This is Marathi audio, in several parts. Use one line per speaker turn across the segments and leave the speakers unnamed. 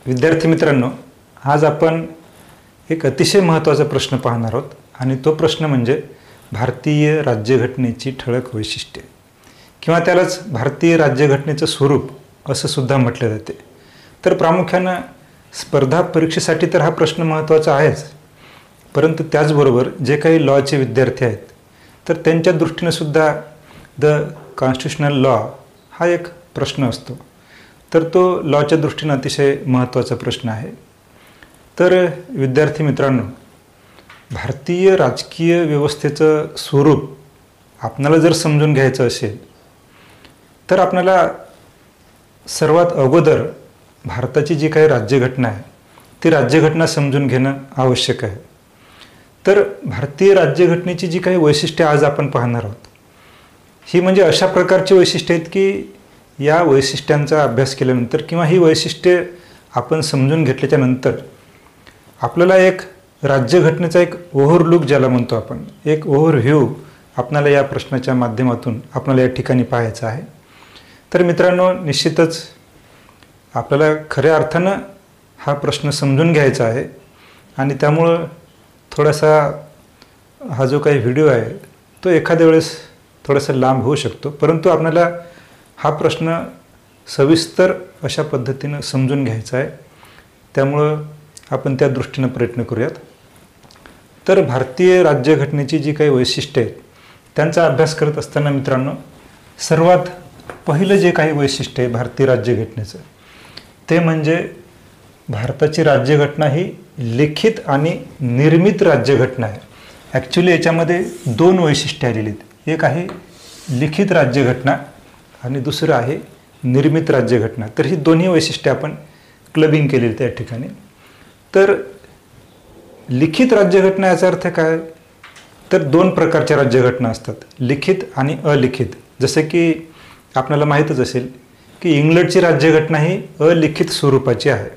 विद्यार्थी मित्रांनो, आज आपण एक अतिशय महत्त्वाचा प्रश्न पाहणार आहोत आणि तो प्रश्न म्हणजे भारतीय राज्यघटनेची ठळक वैशिष्ट्ये किंवा त्यालाच भारतीय राज्यघटनेचं स्वरूप असं सुद्धा म्हटले जाते। तर प्रामुख्याने स्पर्धा परीक्षेसाठी तर हा प्रश्न महत्त्वाचा आहेच, परंतु त्याचबरोबर जे काही लॉचे विद्यार्थी आहेत तर त्यांच्या दृष्टीने सुद्धा द कॉन्स्टिट्यूशनल लॉ हा एक प्रश्न असतो, तर तो लॉच्या दृष्टीने अतिशय महत्त्वाचा प्रश्न आहे। तर विद्यार्थी मित्रांनो, भारतीय राजकीय व्यवस्थेचं स्वरूप आपल्याला जर समजून घ्यायचं असेल तर आपल्याला सर्वात अगोदर भारताची जी काही राज्यघटना आहे ती राज्यघटना समजून घेणं आवश्यक आहे। तर भारतीय राज्यघटनेची जी काही वैशिष्ट्ये आज आपण पाहणार आहोत ही म्हणजे अशा प्रकारची वैशिष्ट्ये आहेत की या वैशिष्ट्यांचा अभ्यास केल्यानंतर किंवा ही वैशिष्ट्ये आपण समजून घेतल्याच्या नंतर आपल्याला एक राज्यघटनेचा एक ओव्हरलुक ज्याला म्हणतो आपण, एक ओव्हरव्ह्यू आपल्याला या प्रश्नाच्या माध्यमातून आपल्याला या ठिकाणी पाहायचा आहे। तर मित्रांनो, निश्चितच आपल्याला खऱ्या अर्थानं हा प्रश्न समजून घ्यायचा आहे आणि त्यामुळं थोडासा हा जो काही व्हिडिओ आहे तो एखाद्या वेळेस थोडासा लांब होऊ शकतो, परंतु आपल्याला हा प्रश्न सविस्तर अशा पद्धतीनं समजून घ्यायचा आहे, त्यामुळं आपण त्या दृष्टीनं प्रयत्न करूयात। तर भारतीय राज्यघटनेची जी काही वैशिष्ट्ये आहेत त्यांचा अभ्यास करत असताना मित्रांनो, सर्वात पहिलं जे काही वैशिष्ट्य आहे भारतीय राज्यघटनेचं ते म्हणजे भारताची राज्यघटना ही लिखित आणि निर्मित राज्यघटना आहे। ॲक्च्युली याच्यामध्ये दोन वैशिष्ट्ये आलेली आहेत, एक आहे लिखित राज्यघटना आणि दुसरं आहे निर्मित राज्यघटना। तर ही दोन्ही वैशिष्ट्ये आपण क्लबिंग केलेली त्या ठिकाणी। तर लिखित राज्यघटना याचा अर्थ काय, तर दोन प्रकारच्या राज्यघटना असतात, लिखित आणि अलिखित। जसे की आपल्याला माहीतच असेल की इंग्लंडची राज्यघटना ही अलिखित स्वरूपाची आहे।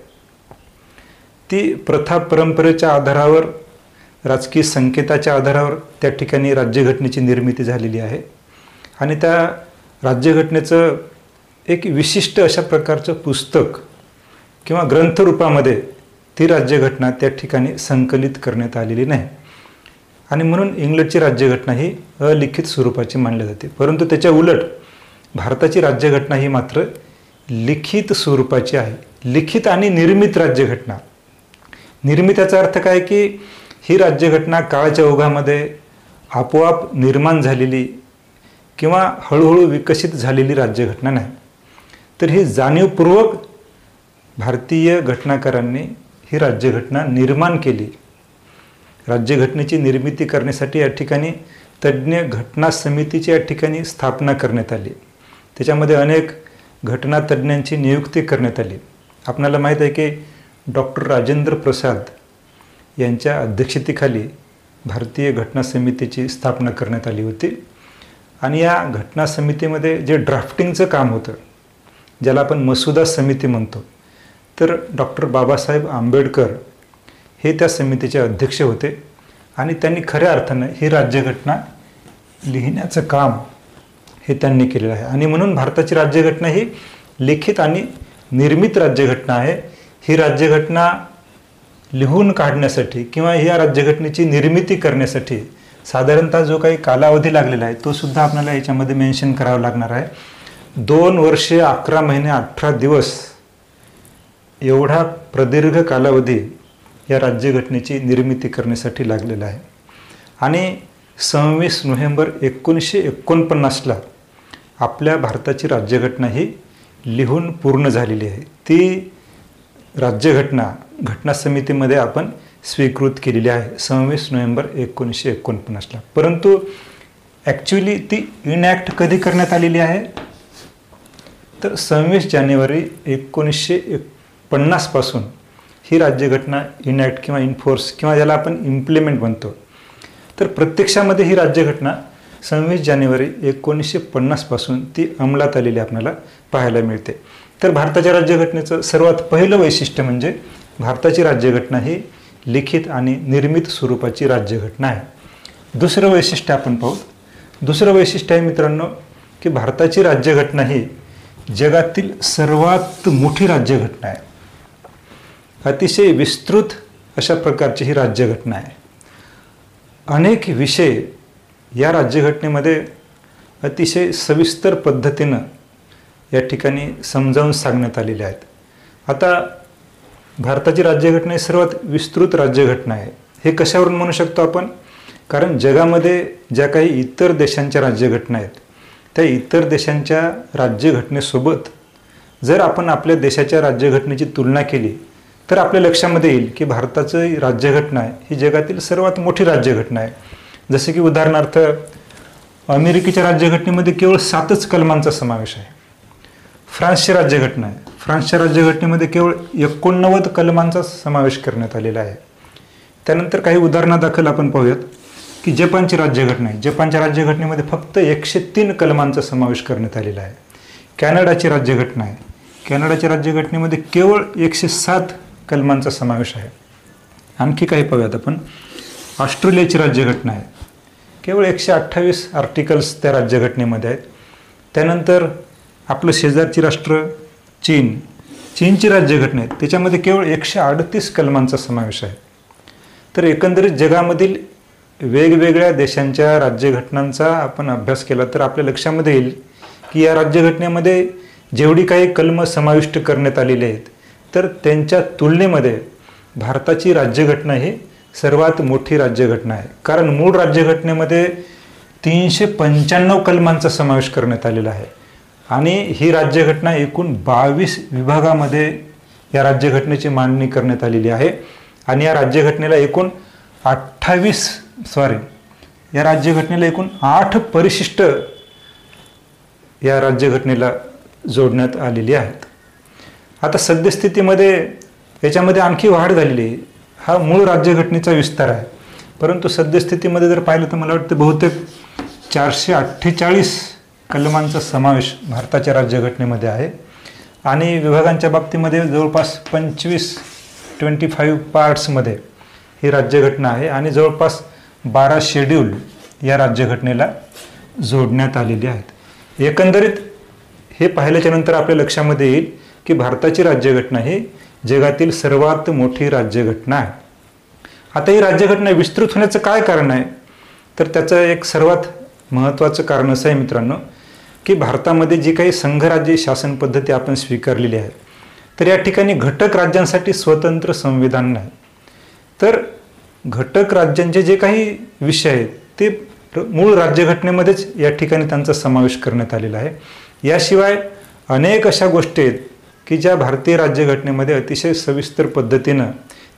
ती प्रथा परंपरेच्या आधारावर, राजकीय संकेताच्या आधारावर त्या ठिकाणी राज्यघटनेची निर्मिती झालेली आहे आणि त्या राज्यघटनेचं एक विशिष्ट अशा प्रकारचं पुस्तक किंवा ग्रंथरूपामध्ये ती राज्यघटना त्या ठिकाणी संकलित करण्यात आलेली नाही आणि म्हणून इंग्लंडची राज्यघटना ही अलिखित स्वरूपाची मानली जाते। परंतु त्याच्या उलट भारताची राज्यघटना ही मात्र लिखित स्वरूपाची आहे, लिखित आणि निर्मित राज्यघटना। निर्मित याचा अर्थ काय की ही राज्यघटना काळाच्या ओघामध्ये आपोआप निर्माण झालेली किंवा हळूहळू विकसित झालेली राज्यघटना नाही, तर ही जाणीवपूर्वक भारतीय घटनाकारांनी ही राज्यघटना निर्माण केली। राज्यघटनेची निर्मिती करण्यासाठी या ठिकाणी तज्ज्ञ घटना समितीची या ठिकाणी स्थापना करण्यात आली, त्याच्यामध्ये अनेक घटना तज्ज्ञांची नियुक्ती करण्यात आली। आपल्याला माहीत आहे की डॉक्टर राजेंद्र प्रसाद यांच्या अध्यक्षतेखाली भारतीय घटना समितीची स्थापना करण्यात आली होती आणि या घटना समितीमध्ये जे ड्राफ्टिंगचं काम होतं, ज्याला आपण मसुदा समिती म्हणतो, तर डॉक्टर बाबासाहेब आंबेडकर हे त्या समितीचे अध्यक्ष होते आणि त्यांनी खऱ्या अर्थानं ही राज्यघटना लिहिण्याचं काम हे त्यांनी केलेलं आहे आणि म्हणून भारताची राज्यघटना ही लिखित आणि निर्मित राज्यघटना आहे। ही राज्यघटना लिहून काढण्यासाठी किंवा या राज्यघटनेची निर्मिती करण्यासाठी साधारणतः जो काही कालावधी लागलेला आहे तो सुद्धा आपल्याला याच्यामध्ये मेन्शन करावा लागणार आहे। 2 वर्षे 11 महिने 18 दिवस एवढा प्रदीर्घ कालावधी या राज्यघटनेची निर्मिती करण्यासाठी लागलेला आहे आणि 26 नोव्हेंबर 1949ला आपल्या भारताची राज्यघटना ही लिहून पूर्ण झालेली आहे। ती राज्यघटना घटना समितीमध्ये आपण स्वीकृत केलेली आहे 26 नोव्हेंबर 1949ला, परंतु ॲक्च्युली ती इनॅक्ट कधी करण्यात आलेली आहे, तर 26 जानेवारी 1950 पासून ही राज्यघटना इनॅक्ट किंवा इन्फोर्स किंवा ज्याला आपण इम्प्लिमेंट म्हणतो, तर प्रत्यक्षामध्ये ही राज्यघटना 26 जानेवारी 1950 पासून ती अंमलात आलेली आपल्याला पाहायला मिळते। तर भारताच्या राज्यघटनेचं सर्वात पहिलं वैशिष्ट्य म्हणजे भारताची राज्यघटना ही लिखित आणि निर्मित स्वरूपाची राज्यघटना आहे। दुसरं वैशिष्ट्य आपण पाहू। दुसरं वैशिष्ट्य आहे मित्रांनो की भारताची राज्यघटना ही जगातील सर्वात मोठी राज्यघटना आहे। अतिशय विस्तृत अशा प्रकारची ही राज्यघटना आहे. अनेक विषय या राज्यघटनेमध्ये अतिशय सविस्तर पद्धतीनं या ठिकाणी समजावून सांगण्यात आलेले आहेत. आता भारताची राज्यघटना ही सर्वात विस्तृत राज्यघटना आहे. हे कशावरून म्हणू शकतो आपण? कारण जगामध्ये ज्या काही इतर देशांच्या राज्यघटना आहेत त्या इतर देशांच्या राज्यघटनेसोबत जर आपण आपल्या देशाच्या राज्यघटनेची तुलना केली तर आपल्या लक्षामध्ये येईल की भारताची राज्यघटना ही जगातील सर्वात मोठी राज्यघटना आहे. जसे की उदाहरणार्थ अमेरिकेच्या राज्यघटनेमध्ये केवळ 7च कलमांचा समावेश आहे. फ्रान्सची राज्यघटना आहे, फ्रान्सच्या राज्यघटनेमध्ये केवळ 89 कलमांचा समावेश करण्यात आलेला आहे. त्यानंतर काही उदाहरणादाखल आपण पाहूयात की जपानची राज्यघटना आहे. जपानच्या राज्यघटनेमध्ये फक्त 103 कलमांचा समावेश करण्यात आलेला आहे. कॅनडाची राज्यघटना आहे, कॅनडाच्या राज्यघटनेमध्ये केवळ 107 कलमांचा समावेश आहे. आणखी काही पाहूयात आपण. ऑस्ट्रेलियाची राज्यघटना आहे, केवळ 128 आर्टिकल्स त्या राज्यघटनेमध्ये आहेत. त्यानंतर आपलं शेजारची राष्ट्र चीनची राज्यघटना आहे, त्याच्यामध्ये केवळ 138 कलमांचा समावेश आहे. तर एकंदरीत जगामधील वेगवेगळ्या देशांच्या राज्यघटनांचा आपण अभ्यास केला तर आपल्या लक्षामध्ये येईल की या राज्यघटनेमध्ये जेवढी काही कलमं समाविष्ट करण्यात आलेली आहेत तर त्यांच्या तुलनेमध्ये भारताची राज्यघटना ही सर्वात मोठी राज्यघटना आहे. कारण मूळ राज्यघटनेमध्ये 395 कलमांचा समावेश करण्यात आलेला आहे आणि ही राज्यघटना एकूण 22 विभागामध्ये या राज्यघटनेची मांडणी करण्यात आलेली आहे. आणि या राज्यघटनेला एकूण 8 परिशिष्ट या राज्यघटनेला जोडण्यात आलेली आहेत. आता सद्यस्थितीमध्ये याच्यामध्ये आणखी वाढ झालेली आहे. हा मूळ राज्यघटनेचा विस्तार आहे, परंतु सद्यस्थितीमध्ये जर पाहिलं तर मला वाटतं बहुतेक 448 कलमांचा समावेश भारताच्या राज्यघटनेमध्ये आहे. आणि विभागांच्या बाबतीमध्ये जवळपास 25 पार्ट्समध्ये ही राज्यघटना आहे आणि जवळपास 12 शेड्यूल या राज्यघटनेला जोडण्यात आलेली आहेत. एकंदरीत हे पाहिल्याच्या नंतर आपल्या लक्षामध्ये येईल की भारताची राज्यघटना ही जगातील सर्वात मोठी राज्यघटना आहे. आता ही राज्यघटना विस्तृत होण्याचं काय कारण आहे? तर त्याचं एक सर्वात महत्त्वाचं कारण असं आहे मित्रांनो की भारतामध्ये जी काही संघराज्य शासन पद्धती आपण स्वीकारलेली आहे तर या ठिकाणी घटक राज्यांसाठी स्वतंत्र संविधान नाही. तर घटक राज्यांचे जे काही विषय आहेत ते मूळ राज्यघटनेमध्येच या ठिकाणी त्यांचा समावेश करण्यात आलेला आहे. याशिवाय अनेक अशा गोष्टी आहेत की ज्या भारतीय राज्यघटनेमध्ये अतिशय सविस्तर पद्धतीनं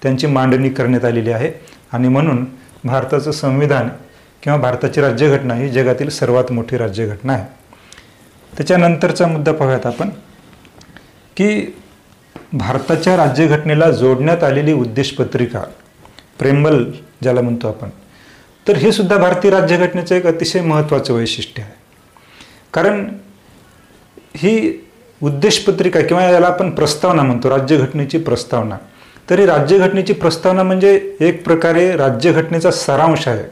त्यांची मांडणी करण्यात आलेली आहे आणि म्हणून भारताचं संविधान किंवा भारताची राज्यघटना ही जगातील सर्वात मोठी राज्यघटना आहे. त्याच्यानंतरचा मुद्दा पाहूयात आपण की भारताच्या राज्यघटनेला जोडण्यात आलेली उद्देशपत्रिका, प्रेमबल ज्याला म्हणतो आपण, तर हे सुद्धा भारतीय राज्यघटनेचं एक अतिशय महत्त्वाचं वैशिष्ट्य आहे. कारण ही उद्देशपत्रिका किंवा याला आपण प्रस्तावना म्हणतो, राज्यघटनेची प्रस्तावना. तर ही राज्यघटनेची प्रस्तावना म्हणजे एक प्रकारे राज्यघटनेचा सारांश आहे.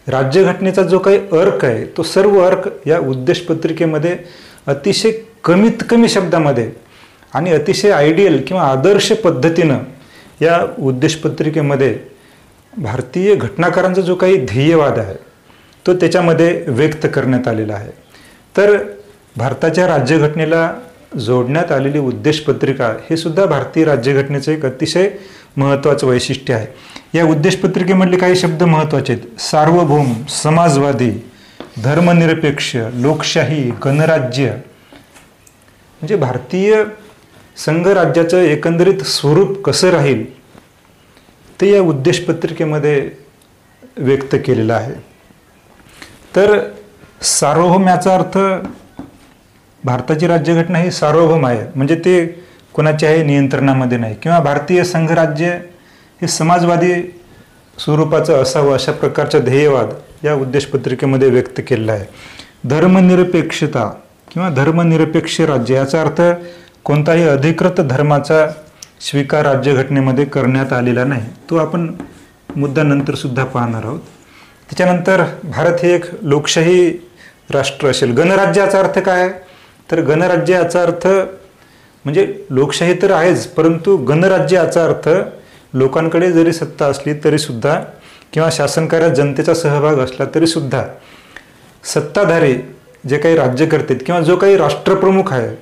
राज्यघटनेचा जो काही अर्क आहे तो सर्व अर्क या उद्देशपत्रिकेमध्ये अतिशय कमीत कमी शब्दामध्ये आणि अतिशय आयडियल किंवा आदर्श पद्धतीनं या उद्देशपत्रिकेमध्ये भारतीय घटनाकारांचा जो काही ध्येयवाद आहे तो त्याच्यामध्ये व्यक्त करण्यात आलेला आहे. तर भारताच्या राज्यघटनेला जोडण्यात आलेली उद्देशपत्रिका हे सुद्धा भारतीय राज्यघटनेचं एक अतिशय महत्त्वाचं वैशिष्ट्य आहे. या उद्देशपत्रिकेमधले काही शब्द महत्त्वाचे आहेत. सार्वभौम, समाजवादी, धर्मनिरपेक्ष, लोकशाही, गणराज्य. म्हणजे भारतीय संघराज्याचं एकंदरीत स्वरूप कसं राहील ते या उद्देशपत्रिकेमध्ये व्यक्त केलेलं आहे. तर सार्वभौम याचा अर्थ भारताची राज्यघटना ही सार्वभौम आहे, म्हणजे ते कोणाच्याही नियंत्रणामध्ये नाही, किंवा भारतीय संघराज्य हे समाजवादी स्वरूपाचं असावं अशा प्रकारचा ध्येयवाद या उद्देशपत्रिकेमध्ये व्यक्त केलेला आहे. धर्मनिरपेक्षता किंवा धर्मनिरपेक्ष राज्य याचा अर्थ कोणताही अधिकृत धर्माचा स्वीकार राज्यघटनेमध्ये करण्यात आलेला नाही. तो आपण मुद्दा नंतर सुद्धा पाहणार आहोत. त्याच्यानंतर भारत हे एक लोकशाही राष्ट्र असेल. गणराज्याचा अर्थ काय आहे? तर गणराज्य याचा अर्थ म्हणजे लोकशाही तर आहेच, परंतु गणराज्य याचा अर्थ लोकांकडे जरी सत्ता असली तरीसुद्धा किंवा शासनकार्यात जनतेचा सहभाग असला तरीसुद्धा सत्ताधारी जे काही राज्यकर्ते किंवा जो काही राष्ट्रप्रमुख आहे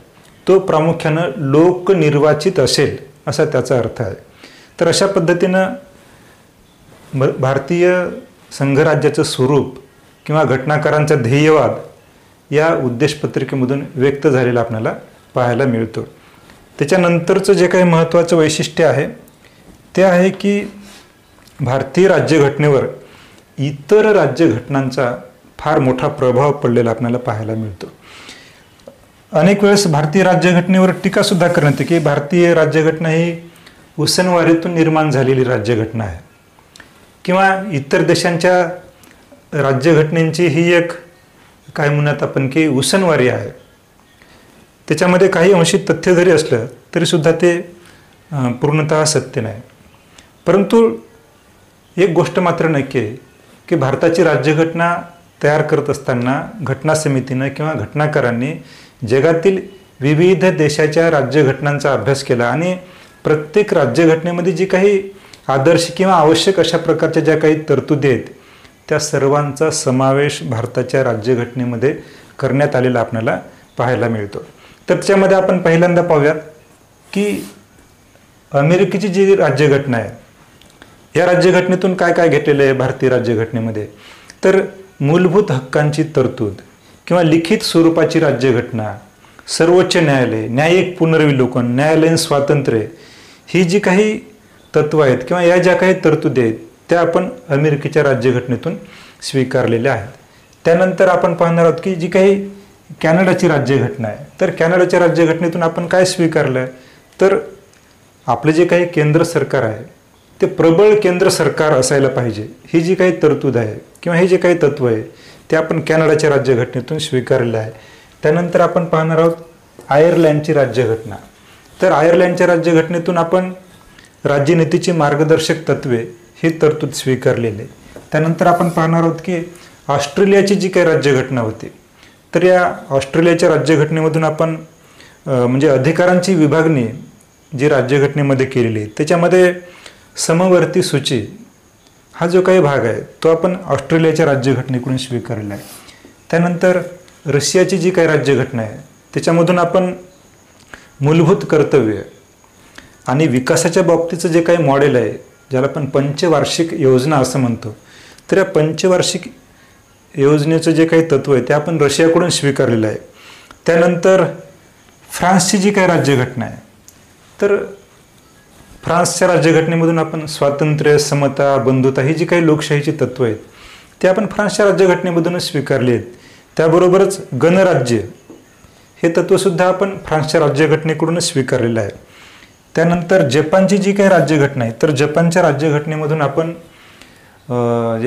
तो प्रामुख्यानं लोकनिर्वाचित असेल असा त्याचा अर्थ आहे. तर अशा पद्धतीनं भारतीय संघराज्याचं स्वरूप किंवा घटनाकारांचा ध्येयवाद या उद्देशपत्रिकेमधून व्यक्त झालेला आपल्याला पाहायला मिळतो. त्याच्यानंतरचं जे काही महत्त्वाचं वैशिष्ट्य आहे ते आहे की भारतीय राज्यघटनेवर इतर राज्यघटनांचा फार मोठा प्रभाव पडलेला आपल्याला पाहायला मिळतो. अनेक वेळेस भारतीय राज्यघटनेवर टीकासुद्धा करण्यात येते की भारतीय राज्यघटना ही उसनवारीतून निर्माण झालेली राज्यघटना आहे किंवा इतर देशांच्या राज्यघटनेची ही एक काय म्हणत आपण की उसनवारी आहे. त्याच्यामध्ये काही अंशी तथ्य जरी असलं तरीसुद्धा ते पूर्णतः सत्य नाही. परंतु एक गोष्ट मात्र नक्की आहे की भारताची राज्यघटना तयार करत असताना घटना समितीनं किंवा घटनाकारांनी जगातील विविध देशाच्या राज्यघटनांचा अभ्यास केला आणि प्रत्येक राज्यघटनेमध्ये जी काही आदर्श किंवा आवश्यक अशा प्रकारच्या ज्या काही तरतुदी आहेत त्या सर्वांचा समावेश भारताच्या राज्यघटनेमध्ये करण्यात आलेला आपल्याला पाहायला मिळतो. तर त्याच्यामध्ये आपण पहिल्यांदा पाहूयात की अमेरिकेची जी राज्यघटना आहे या राज्यघटनेतून काय काय घेतलेलं आहे भारतीय राज्यघटनेमध्ये. तर मूलभूत हक्कांची तरतूद किंवा लिखित स्वरूपाची राज्यघटना, सर्वोच्च न्यायालय, न्यायिक पुनर्विलोकन, न्यायालयीन स्वातंत्र्य ही जी काही तत्व आहेत किंवा या ज्या काही तरतुदी आहेत त्या आपण अमेरिकेच्या राज्यघटनेतून स्वीकारलेल्या आहेत. त्यानंतर आपण पाहणार आहोत की जी काही कॅनडाची राज्यघटना आहे तर कॅनडाच्या राज्यघटनेतून आपण काय स्वीकारलं आहे तर आपलं जे काही केंद्र सरकार आहे ते प्रबळ केंद्र सरकार असायला पाहिजे ही जी काही तरतूद आहे किंवा हे जे काही तत्व आहे ते आपण कॅनडाच्या राज्यघटनेतून स्वीकारलेलं आहे. त्यानंतर आपण पाहणार आहोत आयर्लंडची राज्यघटना. तर आयर्लंडच्या राज्यघटनेतून आपण राज्यनीतीची मार्गदर्शक तत्वे ही तरतूद स्वीकारलेली आहे. त्यानंतर आपण पाहणार आहोत की ऑस्ट्रेलियाची जी काही राज्यघटना होती तर या ऑस्ट्रेलियाच्या राज्यघटनेमधून आपण म्हणजे अधिकारांची विभागणी जी राज्यघटनेमध्ये केलेली आहे त्याच्यामध्ये समवर्ती सूची हा जो काही भाग आहे तो आपण ऑस्ट्रेलियाच्या राज्यघटनेकडून स्वीकारलेला आहे. त्यानंतर रशियाची जी काही राज्यघटना आहे त्याच्यामधून आपण मूलभूत कर्तव्य आणि विकासाच्या बाबतीचं जे काही मॉडेल आहे ज्याला आपण पंचवार्षिक योजना असं म्हणतो तर या पंचवार्षिक योजनेचं जे काही तत्व आहे ते आपण रशियाकडून स्वीकारलेलं आहे. त्यानंतर फ्रान्सची जी काही राज्यघटना आहे तर फ्रान्सच्या राज्यघटनेमधून आपण स्वातंत्र्य, समता, बंधुता ही जी काही लोकशाहीची तत्व आहेत ते आपण फ्रान्सच्या राज्यघटनेमधूनच स्वीकारली आहेत. त्याबरोबरच गणराज्य हे तत्वसुद्धा आपण फ्रान्सच्या राज्यघटनेकडूनच स्वीकारलेलं आहे. त्यानंतर जपानची जी काही राज्यघटना आहे तर जपानच्या राज्यघटनेमधून आपण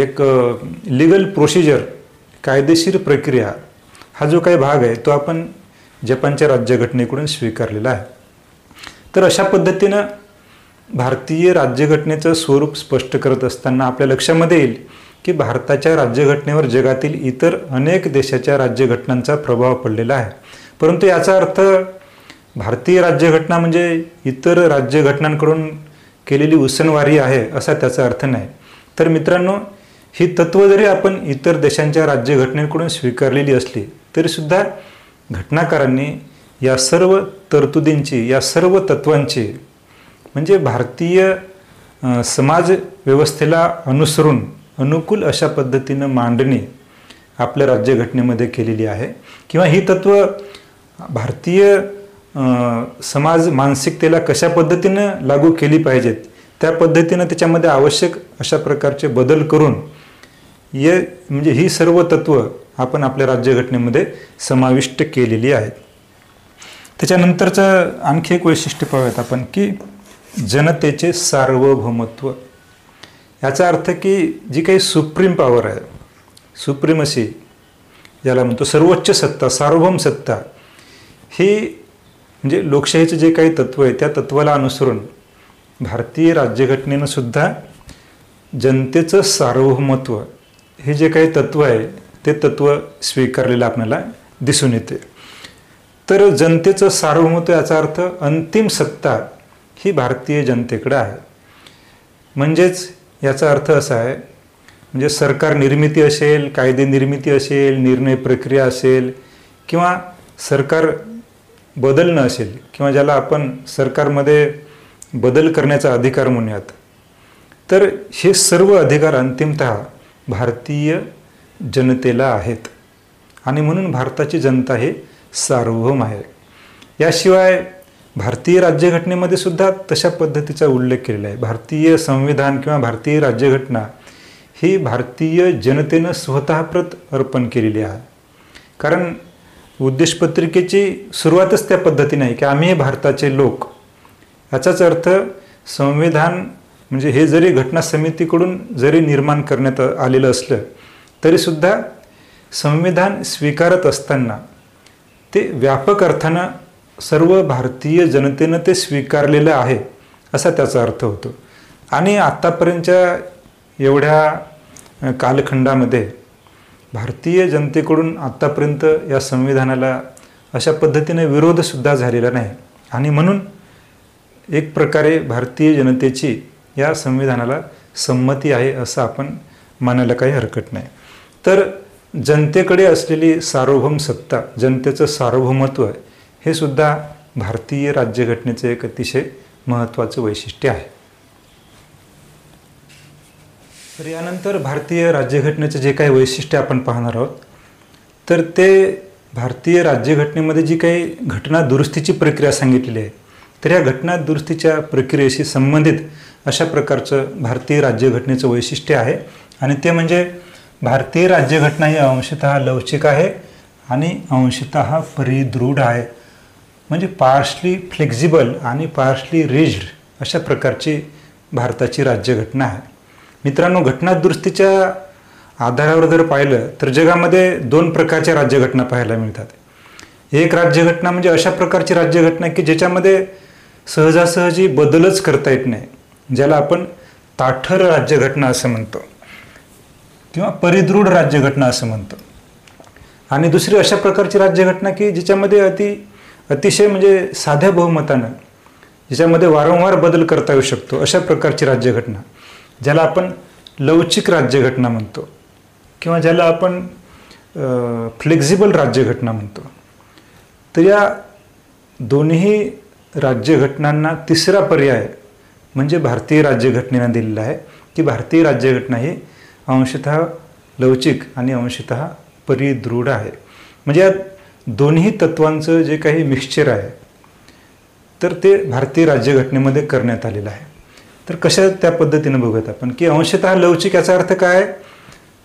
एक लीगल प्रोसिजर कायदेशीर प्रक्रिया हा जो काही भाग आहे तो आपण जपानच्या राज्यघटनेकडून स्वीकारलेला आहे. तर अशा पद्धतीनं भारतीय राज्यघटनेचं स्वरूप स्पष्ट करत असताना आपल्या लक्षामध्ये येईल की भारताच्या राज्यघटनेवर जगातील इतर अनेक देशाच्या राज्यघटनांचा प्रभाव पडलेला आहे. परंतु याचा अर्थ भारतीय राज्यघटना म्हणजे इतर राज्यघटनांकडून केलेली उसनवारी आहे असा त्याचा अर्थ नाही. तर मित्रांनो ही तत्त्व जरी आपण इतर देशांच्या राज्यघटनेकडून स्वीकारलेली असली तरीसुद्धा घटनाकारांनी या सर्व तरतुदींची या सर्व तत्वांची म्हणजे भारतीय समाज व्यवस्थेला अनुसरून अनुकूल अशा पद्धतीनं मांडणी आपल्या राज्यघटनेमध्ये केलेली आहे किंवा ही तत्व भारतीय समाज मानसिकतेला कशा पद्धतीनं लागू केली पाहिजेत त्या पद्धतीनं त्याच्यामध्ये आवश्यक अशा प्रकारचे बदल करून म्हणजे ही सर्व तत्व आपण आपल्या राज्यघटनेमध्ये समाविष्ट केलेली आहेत. त्याच्यानंतरचं आणखी एक वैशिष्ट्य पाहूयात आपण की जनतेचे सार्वभौमत्व. याचा अर्थ की जी काही सुप्रीम पॉवर आहे, सुप्रीमसी ज्याला म्हणतो, सर्वोच्च सत्ता, सार्वभौम सत्ता, ही म्हणजे लोकशाहीचं जे काही तत्व आहे त्या तत्वाला अनुसरून भारतीय राज्यघटनेनं सुद्धा जनतेचं सार्वभौमत्व हे जे काही तत्व आहे ते तत्व स्वीकारलेलं आपल्याला दिसून येते. तर जनतेचं सार्वभौमत्व याचा अर्थ अंतिम सत्ता ही भारतीय जनतेकडे आहे. म्हणजेच याचा अर्थ असा आहे, म्हणजे सरकार निर्मिती असेल, कायदे निर्मिती असेल, निर्णय प्रक्रिया असेल, किंवा सरकार बदलणं असेल, किंवा ज्याला आपण सरकारमध्ये बदल करण्याचा अधिकार म्हणूयात, तर हे सर्व अधिकार अंतिमतः भारतीय जनतेला आहेत. आणि म्हणून भारताची जनता हे सार्वभौम आहे. याशिवाय भारतीय राज्यघटनेमध्ये सुद्धा तशा पद्धतीचा उल्लेख केलेला आहे. भारतीय संविधान किंवा भारतीय राज्यघटना ही भारतीय जनतेनं स्वतःप्रत अर्पण केलेली आहे. कारण उद्देशपत्रिकेची सुरुवातच त्या पद्धतीने आहे की आम्ही भारताचे लोक. याचाच अर्थ संविधान म्हणजे हे जरी घटना समितीकडून जरी निर्माण करण्यात आलेलं असलं तरीसुद्धा संविधान स्वीकारत असताना ते व्यापक अर्थानं सर्व भारतीय जनतेनं ते स्वीकारलेलं आहे असा त्याचा अर्थ होतो. आणि आत्तापर्यंतच्या एवढ्या कालखंडामध्ये भारतीय जनतेकडून आत्तापर्यंत या संविधानाला अशा पद्धतीने विरोधसुद्धा झालेला नाही. आणि म्हणून एक प्रकारे भारतीय जनतेची या संविधानाला संमती आहे असं आपण मानायला काही हरकत नाही. तर जनतेकडे असलेली सार्वभौम सत्ता, जनतेचं सार्वभौमत्व हे सुद्धा भारतीय राज्यघटनेचं एक अतिशय महत्त्वाचं वैशिष्ट्य आहे. तर यानंतर भारतीय राज्यघटनेचं जे काही वैशिष्ट्य आपण पाहणार आहोत, तर ते भारतीय राज्यघटनेमध्ये जी काही घटना दुरुस्तीची प्रक्रिया सांगितलेली आहे, तर या घटना दुरुस्तीच्या प्रक्रियेशी संबंधित अशा प्रकारचं भारतीय राज्यघटनेचं वैशिष्ट्य आहे. आणि ते म्हणजे भारतीय राज्यघटना ही अंशतः लवचिक आहे आणि अंशतः परिदृढ आहे. म्हणजे पार्शली फ्लेक्झिबल आणि पार्शली रिज्ड अशा प्रकारची भारताची राज्यघटना आहे. मित्रांनो, घटना दुरुस्तीच्या आधारावर जर पाहिलं तर जगामध्ये दोन प्रकारच्या राज्यघटना पाहायला मिळतात. एक राज्यघटना म्हणजे अशा प्रकारची राज्यघटना की ज्याच्यामध्ये सहजासहजी बदलच करता येत नाही, ज्याला आपण ताठर राज्यघटना असं म्हणतो किंवा परिदृढ राज्यघटना असं म्हणतो. आणि दुसरी अशा प्रकारची राज्यघटना की ज्याच्यामध्ये अतिशय म्हणजे साध्या बहुमतानं ज्याच्यामध्ये वारंवार बदल करता येऊ शकतो अशा प्रकारची राज्यघटना, ज्याला आपण लवचिक राज्यघटना म्हणतो किंवा ज्याला आपण फ्लेक्झिबल राज्यघटना म्हणतो. तर या दोन्ही राज्यघटनांना तिसरा पर्याय म्हणजे भारतीय राज्यघटनेनं दिलेला आहे की भारतीय राज्यघटना ही अंशतः लवचिक आणि अंशतः परिदृढ आहे. म्हणजे या दोन्ही तत्वांचं जे काही मिक्सचर आहे तर ते भारतीय राज्यघटनेमध्ये करण्यात आलेलं आहे. तर कशा त्या पद्धतीनं बघूयात आपण की अंशतः लवचिक याचा अर्थ काय,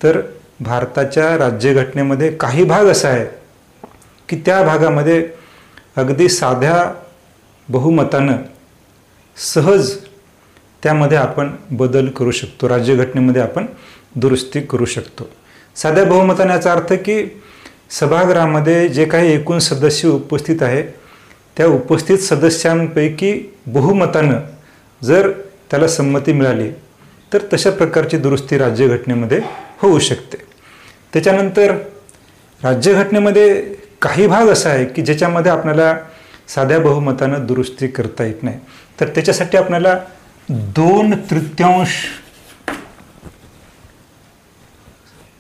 तर भारताच्या राज्यघटनेमध्ये काही भाग असा आहे की त्या भागामध्ये अगदी साध्या बहुमतानं सहज त्यामध्ये आपण बदल करू शकतो, राज्यघटनेमध्ये आपण दुरुस्ती करू शकतो. साध्या बहुमताने याचा अर्थ की सभागृहामध्ये जे काही एकूण सदस्य उपस्थित आहे त्या उपस्थित सदस्यांपैकी बहुमतानं जर त्याला संमती मिळाली तर तशा प्रकारची दुरुस्ती राज्यघटनेमध्ये होऊ शकते. त्याच्यानंतर राज्यघटनेमध्ये काही भाग असा आहे की ज्याच्यामध्ये आपल्याला साध्या बहुमतानं दुरुस्ती करता येत नाही, तर त्याच्यासाठी आपल्याला 2/3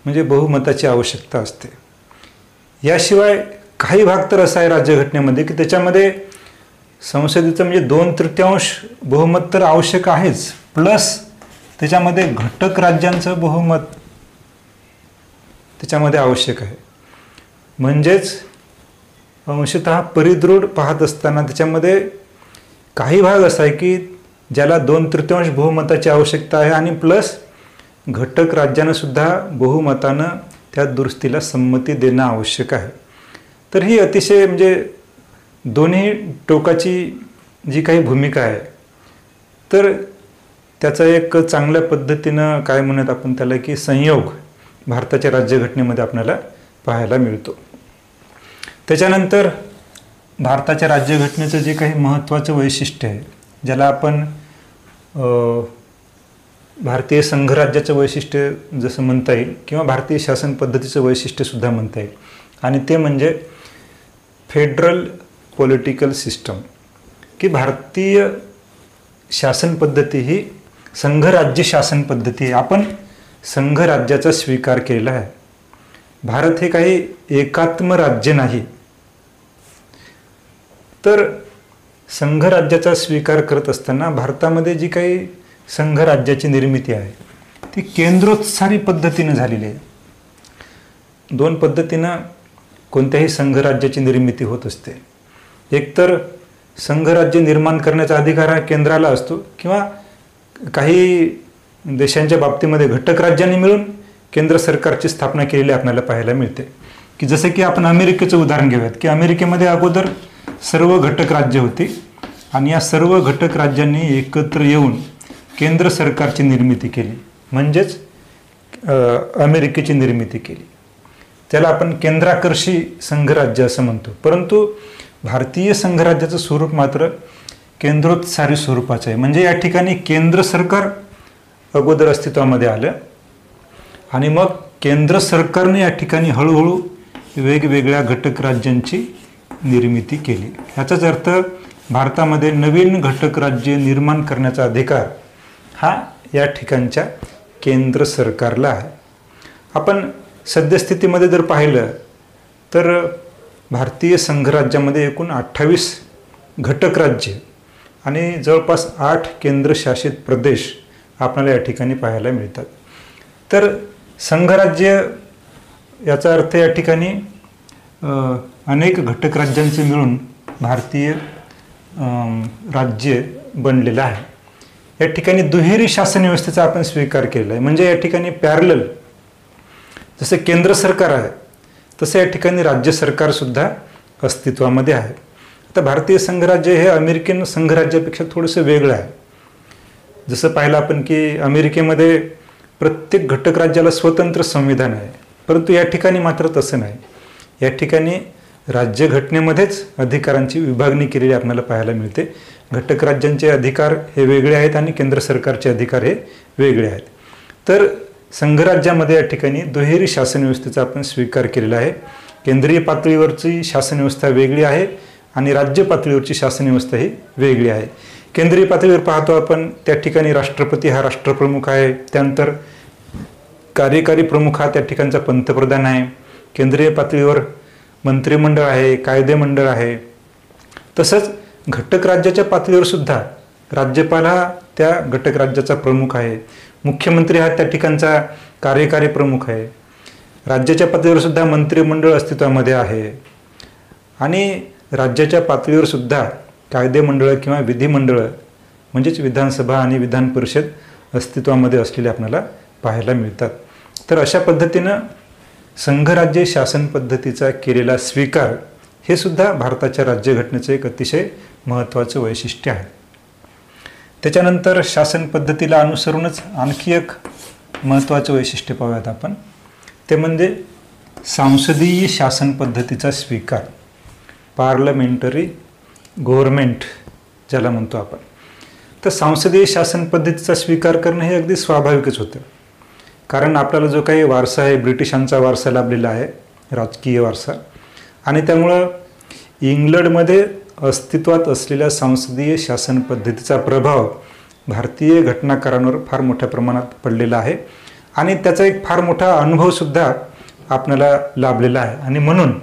म्हणजे बहुमताची आवश्यकता असते. याशिवाय काही भाग तर असा आहे राज्यघटनेमध्ये की त्याच्यामध्ये संसदेचं म्हणजे 2/3 बहुमत तर आवश्यक आहेच, प्लस त्याच्यामध्ये घटक राज्यांचं बहुमत त्याच्यामध्ये आवश्यक आहे. म्हणजेच अंशतः परिदृढ पाहत असताना त्याच्यामध्ये काही भाग असा आहे की ज्याला 2/3 बहुमताची आवश्यकता आहे आणि प्लस घटक राज्यानं सुद्धा बहुमतानं त्या दुरुस्तीला संमती देणं आवश्यक आहे. तर ही अतिशय म्हणजे दोन्ही टोकाची जी काही भूमिका आहे तर त्याचा एक चांगल्या पद्धतीनं काय म्हणत आपण त्याला की संयोग भारताच्या राज्यघटनेमध्ये आपल्याला पाहायला मिळतो. त्याच्यानंतर भारताच्या राज्यघटनेचं जे काही महत्त्वाचं वैशिष्ट्य आहे ज्याला आपण भारतीय संघराज्याचं वैशिष्ट्य जसं म्हणता येईल किंवा भारतीय शासन पद्धतीचं वैशिष्ट्यसुद्धा म्हणता येईल, आणि ते म्हणजे फेडरल पॉलिटिकल सिस्टम, की भारतीय शासन पद्धती ही संघराज्य शासन पद्धती आहे. आपण संघराज्याचा स्वीकार केलेला आहे. भारत हे काही एकात्म राज्य नाही. तर संघराज्याचा स्वीकार करत असताना भारतामध्ये जी काही संघराज्याची निर्मिती आहे ती केंद्रोत्सारी पद्धतीनं झालेली आहे. दोन पद्धतीनं कोणत्याही संघराज्याची निर्मिती होत असते. एकतर संघराज्य निर्माण करण्याचा अधिकार हा केंद्राला असतो, किंवा काही देशांच्या बाबतीमध्ये घटक राज्यांनी मिळून केंद्र सरकारची स्थापना केलेली आपल्याला पाहायला मिळते. की जसं की आपण अमेरिकेचं उदाहरण घेऊयात, की अमेरिकेमध्ये अगोदर सर्व घटक राज्य होती आणि या सर्व घटक राज्यांनी एकत्र येऊन केंद्र सरकारची निर्मिती केली, म्हणजेच अमेरिकेची निर्मिती केली. त्याला आपण केंद्राकर्षी संघराज्य असं म्हणतो. परंतु भारतीय संघराज्याचं स्वरूप मात्र केंद्रोत्सारी स्वरूपाचं आहे. म्हणजे या ठिकाणी केंद्र सरकार अगोदर अस्तित्वामध्ये आलं आणि मग केंद्र सरकारने या ठिकाणी हळूहळू वेगवेगळ्या घटक राज्यांची निर्मिती केली. याचाच अर्थ भारतामध्ये नवीन घटक राज्य निर्माण करण्याचा अधिकार हा या ठिकाणच्या केंद्र सरकारला आहे. आपण सद्यस्थितीमध्ये जर पाहिलं तर भारतीय संघराज्यामध्ये एकूण 28 घटक राज्य आणि जवळपास 8 केंद्रशासित प्रदेश आपल्याला या ठिकाणी पाहायला मिळतात. तर संघराज्य याचा अर्थ या ठिकाणी अनेक घटक राज्यांचे मिळून भारतीय राज्य बनलेलं आहे. या ठिकाणी दुहेरी शासन व्यवस्थेचा आपण स्वीकार केलेला आहे. म्हणजे या ठिकाणी पॅरलल जसं केंद्र सरकार आहे तसं या ठिकाणी राज्य सरकारसुद्धा अस्तित्वामध्ये आहे. आता भारतीय संघराज्य हे अमेरिकन संघराज्यापेक्षा थोडंसं वेगळं आहे. जसं पाहिलं आपण की अमेरिकेमध्ये प्रत्येक घटक राज्याला स्वतंत्र संविधान आहे, परंतु या ठिकाणी मात्र तसं नाही. या ठिकाणी राज्यघटनेमध्येच अधिकारांची विभागणी केलेली आपल्याला पाहायला मिळते. घटक राज्यांचे अधिकार हे वेगळे आहेत आणि केंद्र सरकारचे अधिकार हे वेगळे आहेत. तर संघराज्यामध्ये या ठिकाणी दुहेरी शासन व्यवस्थेचा आपण स्वीकार केलेला आहे. केंद्रीय पातळीवरची शासन व्यवस्था वेगळी आहे आणि राज्य पातळीवरची शासन व्यवस्था ही वेगळी आहे. केंद्रीय पातळीवर पाहतो आपण त्या ठिकाणी राष्ट्रपती हा राष्ट्रप्रमुख आहे, त्यानंतर कार्यकारी प्रमुख हा त्या ठिकाणचा पंतप्रधान आहे. केंद्रीय पातळीवर मंत्रिमंडळ आहे, कायदेमंडळ आहे. तसंच घटक राज्याच्या पातळीवर सुद्धा राज्यपाल हा त्या घटक राज्याचा प्रमुख आहे. मुख्यमंत्री हा त्या ठिकाणचा कार्यकारी प्रमुख आहे. राज्याच्या पातळीवर सुद्धा मंत्रिमंडळ अस्तित्वामध्ये आहे आणि राज्याच्या पातळीवर सुद्धा कायदेमंडळ किंवा विधिमंडळ म्हणजेच विधानसभा आणि विधान परिषद अस्तित्वामध्ये असलेले आपल्याला पाहायला मिळतात. तर अशा पद्धतीनं संघराज्य शासन पद्धतीचा केलेला स्वीकार हे सुद्धा भारताच्या राज्यघटनेचं एक अतिशय महत्त्वाचं वैशिष्ट्य आहे. त्याच्यानंतर शासन पद्धतीला अनुसरूनच आणखी एक महत्त्वाचं वैशिष्ट्य पाहूयात आपण, ते म्हणजे सांसदीय शासन पद्धतीचा स्वीकार, पार्लमेंटरी गव्हर्नमेंट ज्याला म्हणतो आपण. तर संसदीय शासन पद्धतीचा स्वीकार करणं हे अगदी स्वाभाविकच होतं, कारण आपल्याला जो काही वारसा आहे ब्रिटिशांचा वारसा लाभलेला आहे, राजकीय वारसा, आणि त्यामुळं इंग्लंडमध्ये अस्तित्वात असलेल्या संसदीय शासन पद्धतीचा प्रभाव भारतीय घटनाकारांवर फार मोठ्या प्रमाणात पडलेला आहे आणि त्याचा एक फार मोठा अनुभवसुद्धा आपल्याला लाभलेला आहे. आणि म्हणून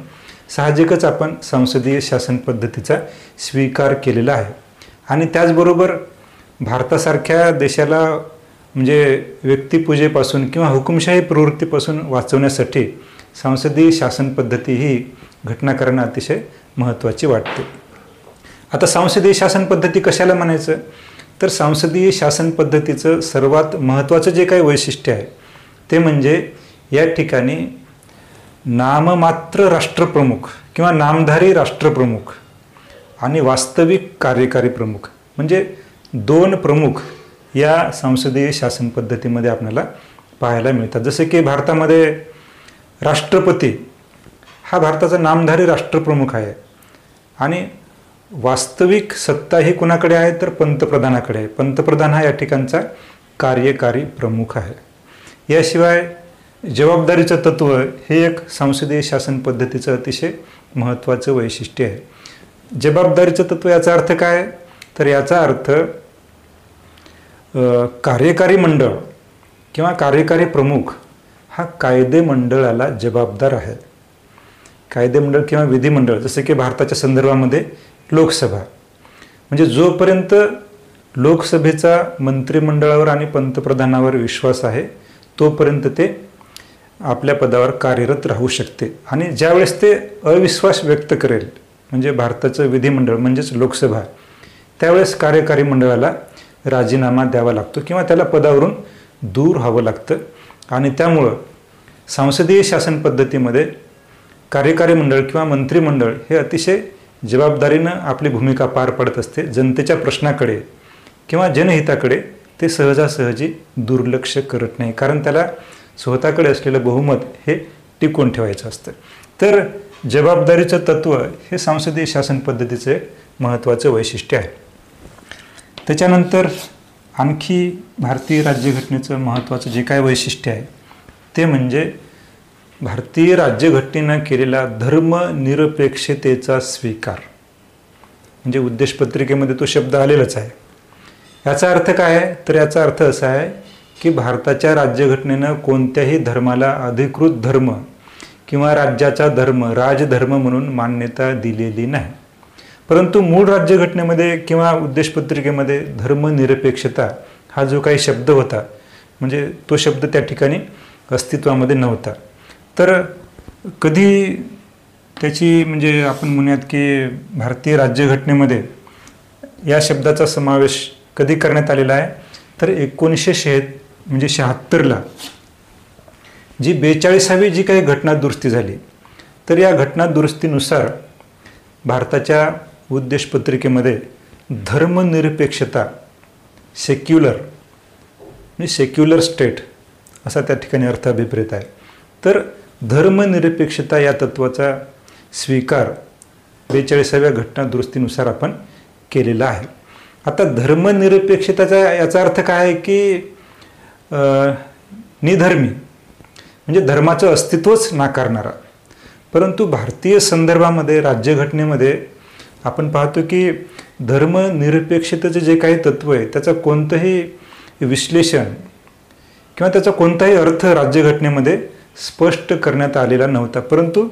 साहजिकच आपण संसदीय शासन पद्धतीचा स्वीकार केलेला आहे. आणि त्याचबरोबर भारतासारख्या देशाला म्हणजे व्यक्तिपूजेपासून किंवा हुकुमशाही प्रवृत्तीपासून वाचवण्यासाठी संसदीय शासन पद्धती ही घटनाकारांना अतिशय महत्त्वाची वाटते. आता संसदीय शासन पद्धती कशाला म्हणायचं, तर संसदीय शासन पद्धतीचं सर्वात महत्त्वाचं जे काही वैशिष्ट्य आहे ते म्हणजे या ठिकाणी नाममात्र राष्ट्रप्रमुख किंवा नामधारी राष्ट्रप्रमुख आणि वास्तविक कार्यकारी प्रमुख म्हणजे 2 प्रमुख या संसदीय शासन पद्धतीमध्ये आपल्याला पाहायला मिळतात. जसे की भारतामध्ये राष्ट्रपती हा भारताचा नामधारी राष्ट्रप्रमुख आहे आणि वास्तविक सत्ता ही कुणाकडे आहे तर पंतप्रधानाकडे आहे. पंतप्रधान हा या ठिकाणचा कार्यकारी प्रमुख आहे. याशिवाय जबाबदारीचं तत्त्व हे एक संसदीय शासन पद्धतीचं अतिशय महत्त्वाचं वैशिष्ट्य आहे. जबाबदारीचं तत्व याचा अर्थ काय? तर याचा अर्थ कार्यकारी मंडळ किंवा कार्यकारी प्रमुख हा कायदे मंडळाला जबाबदार आहे. कायदे मंडळ किंवा विधिमंडळ, जसे की भारताच्या संदर्भामध्ये लोकसभा, म्हणजे जोपर्यंत लोकसभेचा मंत्रिमंडळावर आणि पंतप्रधानावर विश्वास आहे तोपर्यंत ते आपल्या पदावर कार्यरत राहू शकते. आणि ज्यावेळेस ते अविश्वास व्यक्त करेल, म्हणजे भारताचं विधिमंडळ म्हणजेच लोकसभा, त्यावेळेस कार्यकारी मंडळाला राजीनामा द्यावा लागतो किंवा त्याला पदावरून दूर व्हावं लागतं. आणि त्यामुळं संसदीय शासन पद्धतीमध्ये कार्यकारी मंडळ किंवा मंत्रिमंडळ हे अतिशय जबाबदारीनं आपली भूमिका पार पाडत असते. जनतेच्या प्रश्नाकडे किंवा जनहिताकडे ते सहजासहजी दुर्लक्ष करत नाही, कारण त्याला स्वतःकडे असलेलं बहुमत हे टिकवून ठेवायचं असतं. तर जबाबदारीचं तत्व हे संसदीय शासन पद्धतीचं एक महत्त्वाचं वैशिष्ट्य आहे. त्याच्यानंतर आणखी भारतीय राज्यघटनेचं महत्त्वाचं जे काय वैशिष्ट्य आहे ते म्हणजे भारतीय राज्यघटनेनं केलेला धर्मनिरपेक्षतेचा स्वीकार. म्हणजे उद्देशपत्रिकेमध्ये तो शब्द आलेलाच आहे. याचा अर्थ काय आहे? तर याचा अर्थ असा आहे की भारताच्या राज्यघटनेनं कोणत्याही धर्माला अधिकृत धर्म किंवा राज्याचा धर्म, राजधर्म म्हणून मान्यता दिलेली नाही. परंतु मूळ राज्यघटनेमध्ये किंवा उद्देशपत्रिकेमध्ये धर्मनिरपेक्षता हा जो काही शब्द होता, म्हणजे तो शब्द त्या ठिकाणी अस्तित्वामध्ये नव्हता. तर कधी त्याची म्हणजे आपण म्हणूयात की भारतीय राज्यघटनेमध्ये या शब्दाचा समावेश कधी करण्यात आलेला आहे? तर 1976ला जी 42वी जी काही घटनादुरुस्ती झाली, तर या घटनादुरुस्तीनुसार भारताच्या उद्देशपत्रिकेमध्ये धर्मनिरपेक्षता, सेक्युलर स्टेट असा त्या ठिकाणी अर्थाभिप्रेत आहे. तर धर्मनिरपेक्षता या तत्वाचा स्वीकार 42व्या घटनादुरुस्तीनुसार आपण केलेला आहे. आता धर्मनिरपेक्षतेचा याचा अर्थ काय आहे की निधर्मी, म्हणजे धर्माचं अस्तित्वच नाकारणारा. परंतु भारतीय संदर्भामध्ये राज्यघटनेमध्ये आपण पाहतो की धर्मनिरपेक्षतेचं जे काही तत्व आहे त्याचं कोणतंही विश्लेषण किंवा त्याचा कोणताही अर्थ राज्यघटनेमध्ये स्पष्ट करण्यात आलेला नव्हता. परंतु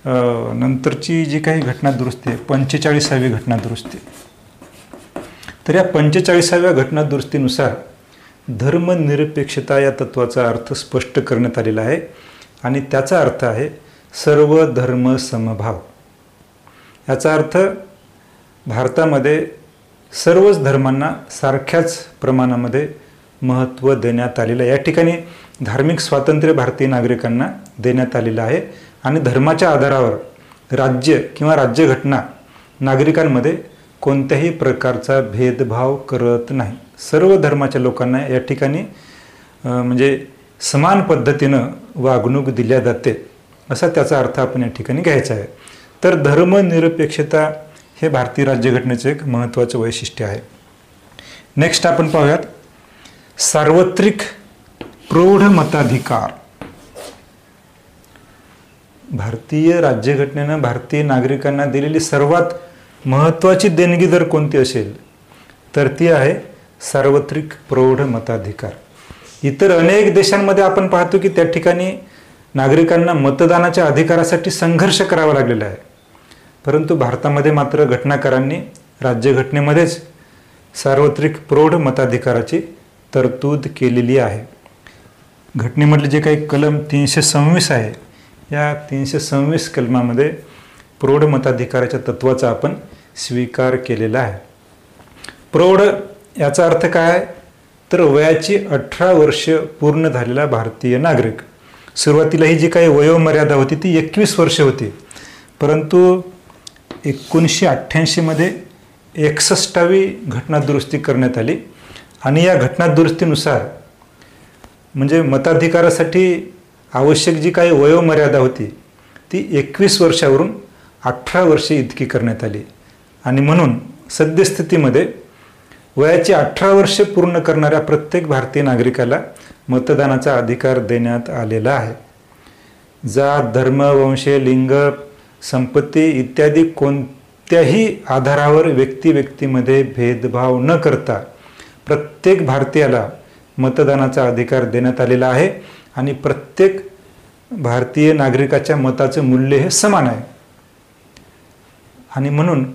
नंतरची जी काही घटनादुरुस्ती आहे, 45वी घटनादुरुस्ती, तर या 45व्या घटनादुरुस्तीनुसार धर्मनिरपेक्षता या तत्वाचा अर्थ स्पष्ट करण्यात आलेला आहे. आणि त्याचा अर्थ आहे सर्व धर्म समभाव. याचा अर्थ भारतामध्ये सर्वच धर्मांना सारख्याच प्रमाणामध्ये महत्त्व देण्यात आलेलं आहे. या ठिकाणी धार्मिक स्वातंत्र्य भारतीय नागरिकांना देण्यात आलेलं आहे. आणि धर्माच्या आधारावर राज्य किंवा राज्यघटना नागरिकांमध्ये कोणत्याही प्रकारचा भेदभाव करत नाही. सर्व धर्माच्या लोकांना या ठिकाणी म्हणजे समान पद्धतीनं वागणूक दिल्या जाते, असा त्याचा अर्थ आपण या ठिकाणी घ्यायचा आहे. तर धर्मनिरपेक्षता हे भारतीय राज्यघटनेचं एक महत्त्वाचं वैशिष्ट्य आहे. नेक्स्ट आपण पाहूयात सार्वत्रिक प्रौढ मताधिकार. भारतीय राज्यघटनेनं भारतीय नागरिकांना दिलेली सर्वात महत्त्वाची देणगी जर कोणती असेल तर ती आहे सार्वत्रिक प्रौढ मताधिकार. इतर अनेक देशांमध्ये आपण पाहतो की त्या ठिकाणी नागरिकांना मतदानाच्या अधिकारासाठी संघर्ष करावा लागलेला आहे. परंतु भारतामध्ये मात्र घटनाकारांनी राज्यघटनेमध्येच सार्वत्रिक प्रौढ मताधिकाराची तरतूद केलेली आहे. घटनेमधले जे काही कलम 326 आहे, या 326 कलमामध्ये प्रौढ मताधिकाराच्या तत्वाचा आपण स्वीकार केलेला आहे. प्रौढ याचा अर्थ काय? तर वयाची 18 वर्ष पूर्ण झालेला भारतीय नागरिक. सुरुवातीला ही जी काही वयोमर्यादा होती ती 21 वर्ष होती, परंतु 1988मध्ये 61वी घटनादुरुस्ती करण्यात आली. आणि या घटनादुरुस्तीनुसार म्हणजे मताधिकारासाठी आवश्यक जी काही वयोमर्यादा होती ती 21 वर्षावरून 18 वर्षे इतकी करण्यात आली. आणि म्हणून सद्यस्थितीमध्ये वयाची 18 वर्षे पूर्ण करणाऱ्या प्रत्येक भारतीय नागरिकाला मतदानाचा अधिकार देण्यात आलेला आहे. जात, धर्म, वंश, लिंग, संपत्ती इत्यादी कोणत्याही आधारावर व्यक्तिमध्ये भेदभाव न करता प्रत्येक भारतीयाला मतदानाचा अधिकार देण्यात आलेला आहे आणि प्रत्येक भारतीय नागरिकाच्या मताचं मूल्य हे समान आहे. आणि म्हणून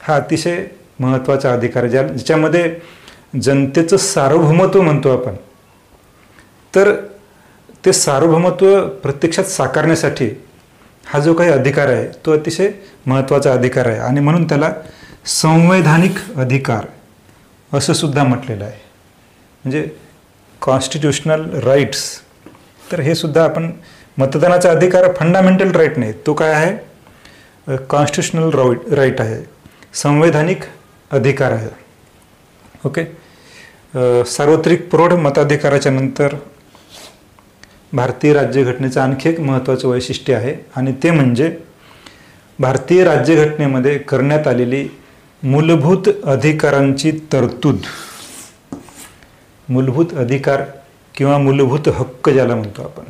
हा अतिशय महत्त्वाचा अधिकार आहे ज्याच्यामध्ये जनतेचं सार्वभौमत्व म्हणतो आपण. तर ते सार्वभौमत्व प्रत्यक्षात साकारण्यासाठी हा जो काही अधिकार आहे तो अतिशय महत्त्वाचा अधिकार आहे आणि म्हणून त्याला संवैधानिक अधिकार असं सुद्धा म्हटलेलं आहे, म्हणजे कॉन्स्टिट्युशनल राईट्स. तर हे सुद्धा आपण मतदानाचा अधिकार फंडामेंटल राईट नाही, तो काय आहे, कॉन्स्टिट्युशनल राईट आहे, संवैधानिक अधिकार आहे. ओके. सार्वत्रिक प्रौढ मताधिकाराच्या नंतर भारतीय राज्यघटनेचं आणखी एक महत्त्वाचं वैशिष्ट्य आहे आणि ते म्हणजे भारतीय राज्यघटनेमध्ये करण्यात आलेली मूलभूत अधिकारांची तरतूद. मूलभूत अधिकार किंवा मूलभूत हक्क ज्याला म्हणतो आपण.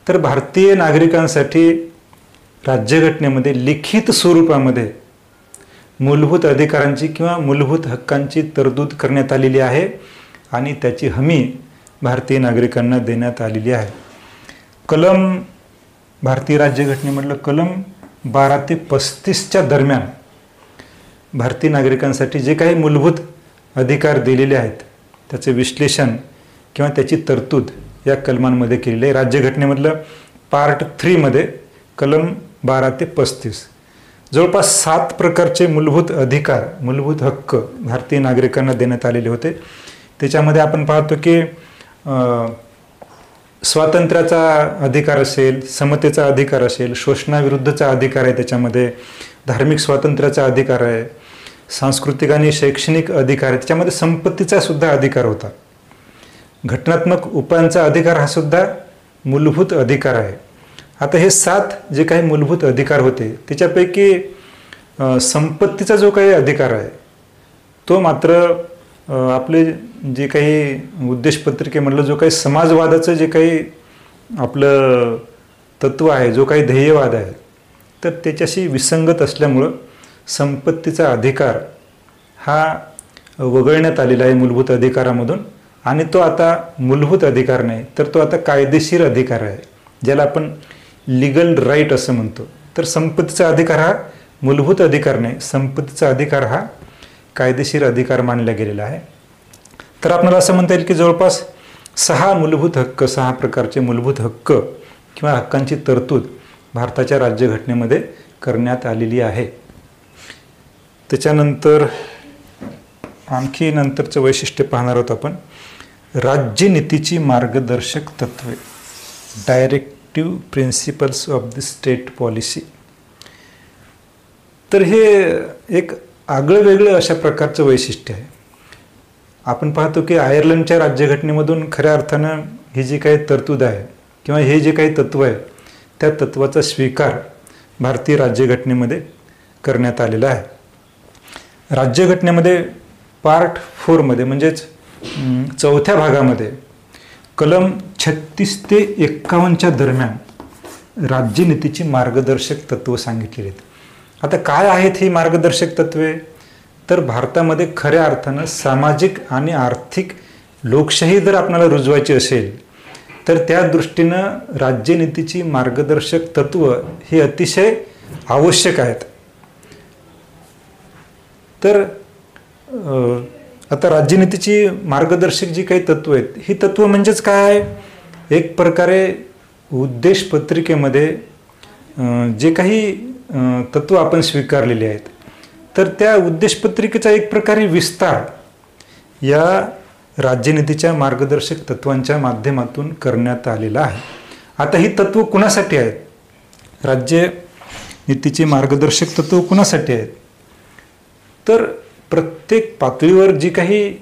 तर भारतीय नागरिकांसाठी राज्यघटनेमध्ये लिखित स्वरूपामध्ये मूलभूत अधिकारांची किंवा मूलभूत हक्कांची तरतूद करण्यात आलेली आहे आणि त्याची हमी भारतीय नागरिकांना देण्यात आलेली आहे. कलम भारतीय राज्यघटनेमधलं कलम 12 ते 35च्या दरम्यान भारतीय नागरिकांसाठी जे काही मूलभूत अधिकार दिलेले आहेत त्याचे विश्लेषण किंवा त्याची तरतूद या कलमांमध्ये केलेली आहे. राज्यघटनेमधलं पार्ट 3 मध्ये कलम 12 ते 35 जवळपास 7 प्रकारचे मूलभूत अधिकार, मूलभूत हक्क भारतीय नागरिकांना देण्यात आलेले होते. त्याच्यामध्ये आपण पाहतो की स्वातंत्र्याचा अधिकार असेल, समतेचा अधिकार असेल, शोषणाविरुद्धचा अधिकार आहे, त्याच्यामध्ये धार्मिक स्वातंत्र्याचा अधिकार आहे, सांस्कृतिक आणि शैक्षणिक अधिकार आहे, त्याच्यामध्ये संपत्तीचा सुद्धा अधिकार होता, घटनात्मक उपायांचा अधिकार हा सुद्धा मूलभूत अधिकार आहे. आता हे 7 जे काही मूलभूत अधिकार होते त्याच्यापैकी संपत्तीचा जो काही अधिकार आहे तो मात्र आपले जे काही उद्देशपत्रिकेमधलं जो काही समाजवादाचं जे काही आपलं तत्व आहे, जो काही ध्येयवाद आहे, तर त्याच्याशी विसंगत असल्यामुळं संपत्तीचा अधिकार हा वगळण्यात आलेला आहे मूलभूत अधिकारामधून आणि तो आता मूलभूत अधिकार नाही तर तो आता कायदेशीर अधिकार आहे, ज्याला आपण लीगल राईट असं म्हणतो. तर संपत्तीचा अधिकार हा मूलभूत अधिकार नाही, संपत्तीचा अधिकार हा कायदेशीर अधिकार मानला गेलेला आहे. तर आपल्याला असं म्हणता येईल की जवळपास 6 मूलभूत हक्क, 6 प्रकारचे मूलभूत हक्क किंवा हक्कांची तरतूद भारताच्या राज्यघटनेमध्ये करण्यात आलेली आहे. त्याच्यानंतर आणखी नंतरचं वैशिष्ट्य पाहणार आहोत आपण, राज्यनीतीची मार्गदर्शक तत्वे, directive principles of the state policy. तर हे एक आगळं वेगळं अशा प्रकारचं वैशिष्ट्य आहे. आपण पाहतो की आयर्लंडच्या राज्यघटनेमधून खऱ्या अर्थानं ही जी काही तरतूद आहे किंवा हे जे काही तत्व आहे त्या तत्वाचा स्वीकार भारतीय राज्यघटनेमध्ये करण्यात आलेला आहे. राज्यघटनेमध्ये पार्ट 4 मध्ये म्हणजेच 4थ्या भागामध्ये कलम 36 ते 51च्या दरम्यान राज्यनीतीची मार्गदर्शक तत्व सांगितलेली आहेत. आता काय आहेत ही मार्गदर्शक तत्वे? तर भारतामध्ये खऱ्या अर्थानं सामाजिक आणि आर्थिक लोकशाही जर आपल्याला रुजवायची असेल तर त्या दृष्टीनं राज्यनीतीची मार्गदर्शक तत्व ही अतिशय आवश्यक आहेत. तर आता राज्यनीतीची मार्गदर्शक जी काही तत्व आहेत ही तत्व म्हणजेच काय आहे, एक प्रकारे उद्देशपत्रिकेमध्ये जे काही तत्व आपण स्वीकारलेली आहेत तर त्या उद्देशपत्रिकेचा एक प्रकारे विस्तार या राज्यनीतीच्या मार्गदर्शक तत्वांच्या माध्यमातून करण्यात आलेला आहे. आता ही तत्व कुणासाठी आहेत? राज्यनीतीची मार्गदर्शक तत्व कुणासाठी आहेत? तर प्रत्येक पातळीवर जी काही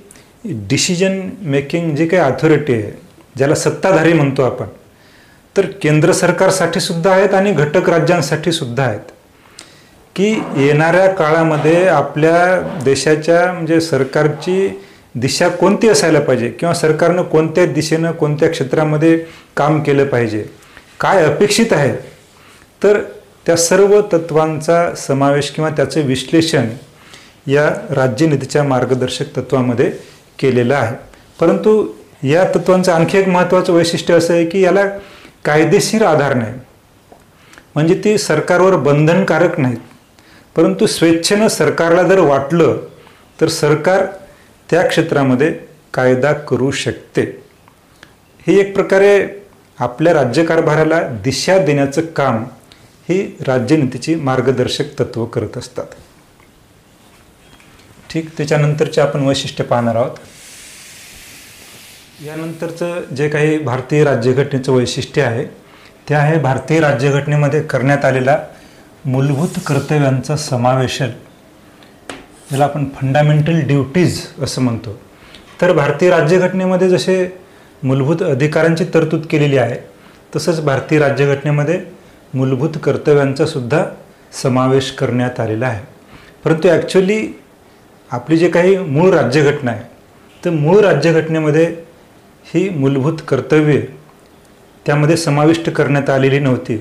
डिसिजन मेकिंग जी काही अथॉरिटी आहे, ज्याला सत्ताधारी म्हणतो आपण, तर केंद्र सरकारसाठी सुद्धा आहेत आणि घटक राज्यांसाठी सुद्धा आहेत की येणाऱ्या काळामध्ये आपल्या देशाच्या म्हणजे सरकारची दिशा कोणती असायला पाहिजे किंवा सरकारनं कोणत्या दिशेनं कोणत्या क्षेत्रामध्ये काम केलं पाहिजे, काय अपेक्षित आहे. तर त्या सर्व तत्वांचा समावेश किंवा त्याचे विश्लेषण या राज्यनीतीच्या मार्गदर्शक तत्वामध्ये केलेलं आहे. परंतु या तत्वांचं आणखी एक महत्त्वाचं वैशिष्ट्य असं आहे की याला कायदेशीर आधार नाही, म्हणजे ती सरकारवर बंधनकारक नाहीत. परंतु स्वेच्छेनं सरकारला जर वाटलं तर सरकार त्या क्षेत्रामध्ये कायदा करू शकते. ही एक प्रकारे आपल्या राज्यकारभाराला दिशा देण्याचं काम ही राज्यनीतीची मार्गदर्शक तत्व करत असतात. ठीक, त्याच्यानंतरचे आपण वैशिष्ट्य पाहणार आहोत. यानंतरचं जे काही भारतीय राज्यघटनेचं वैशिष्ट्य आहे ते आहे भारतीय राज्यघटनेमध्ये करण्यात आलेला मूलभूत कर्तव्यांचा समावेश. याला आपण फंडामेंटल ड्युटीज असं म्हणतो. तर भारतीय राज्यघटनेमध्ये जसे मूलभूत अधिकारांची तरतूद केलेली आहे तसंच भारतीय राज्यघटनेमध्ये मूलभूत कर्तव्यांचा सुद्धा समावेश करण्यात आलेला आहे. परंतु ॲक्च्युली आपली जे काही मूळ राज्यघटना आहे तर मूळ राज्यघटनेमध्ये ही मूलभूत कर्तव्ये त्यामध्ये समाविष्ट करण्यात आलेली नव्हती.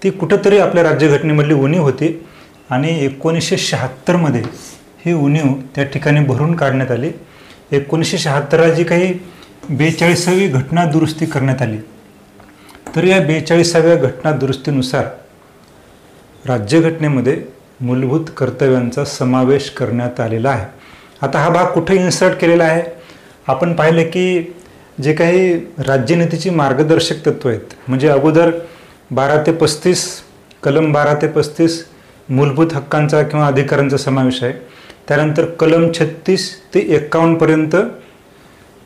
ती कुठंतरी आपल्या राज्यघटनेमधली उणीव होती आणि 1976मध्ये ही उणीव त्या ठिकाणी भरून काढण्यात आली. 1976ला जी काही 42वी घटना दुरुस्ती करण्यात आली तर या 42व्या घटना दुरुस्तीनुसार राज्यघटनेमध्ये मूलभूत कर्तव्यांचा समावेश करण्यात आलेला आहे. आता हा भाग कुठे इन्सर्ट केलेला आहे? आपण पाहिलं की जे काही राज्यनीतीची मार्गदर्शक तत्व आहेत म्हणजे अगोदर 12 ते 35 कलम 12 ते 35 मूलभूत हक्कांचा किंवा अधिकारांचा समावेश आहे. त्यानंतर कलम 36 ते 51 पर्यंत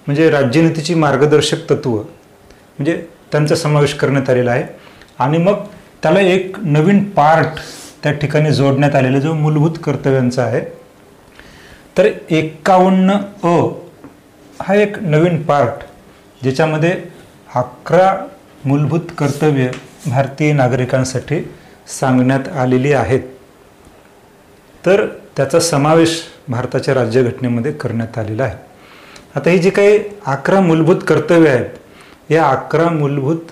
म्हणजे राज्यनीतीची मार्गदर्शक तत्व म्हणजे त्यांचा समावेश करण्यात आलेला आहे. आणि मग त्याला एक नवीन पार्ट त्या ठिकाणी जोडण्यात आलेला जो मूलभूत कर्तव्यांचा आहे. तर 51अ हा एक नवीन पार्ट ज्याच्यामध्ये 11 मूलभूत कर्तव्य भारतीय नागरिकांसाठी सांगण्यात आलेली आहेत. तर त्याचा समावेश भारताच्या राज्यघटनेमध्ये करण्यात आलेला आहे. आता ही जी काही 11 मूलभूत कर्तव्य आहेत या 11 मूलभूत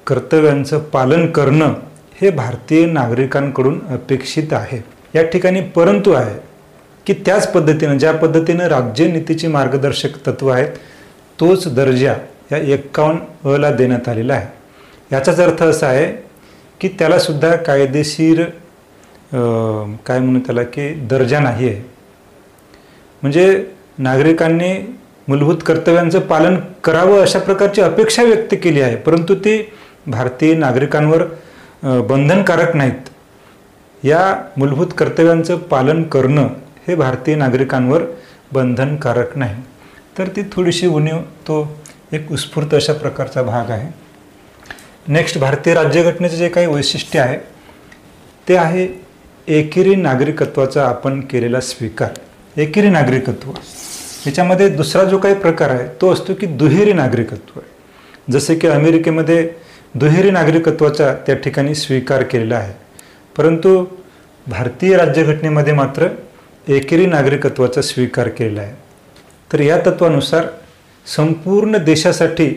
कर्तव्यांचं पालन करणं हे भारतीय नागरिकांकडून अपेक्षित आहे. या ठिकाणी परंतु आहे की त्याच पद्धतीनं ज्या पद्धतीनं राज्यनीतीची मार्गदर्शक तत्व आहेत तोच दर्जा या 51अ देण्यात आलेला आहे. याचाच अर्थ असा आहे की त्यालासुद्धा कायदेशीर काय म्हणू त्याला की दर्जा नाही आहे. म्हणजे नागरिकांनी मूलभूत कर्तव्यांचं पालन करावं अशा प्रकारची अपेक्षा व्यक्त केली आहे परंतु ती भारतीय नागरिकांवर बंधनकारक नाहीत. या मूलभूत कर्तव्यांचं पालन करणं हे भारतीय नागरिकांवर बंधनकारक नाही. तर ती थोडीशी उणीव तो एक उत्स्फूर्त अशा प्रकारचा भाग आहे. नेक्स्ट भारतीय राज्यघटनेचे जे काही वैशिष्ट्य आहे ते आहे एकेरी नागरिकत्वाचा आपण केलेला स्वीकार. एकेरी नागरिकत्व याच्यामध्ये दुसरा जो काही प्रकार आहे तो असतो की दुहेरी नागरिकत्व. जसे की अमेरिकेमध्ये दुहेरी नागरिकत्वाचा त्या ठिकाणी स्वीकार केलेला आहे परंतु भारतीय राज्यघटनेमध्ये मात्र एकेरी नागरिकत्वाचा स्वीकार केलेला आहे. तर या तत्वानुसार संपूर्ण देशासाठी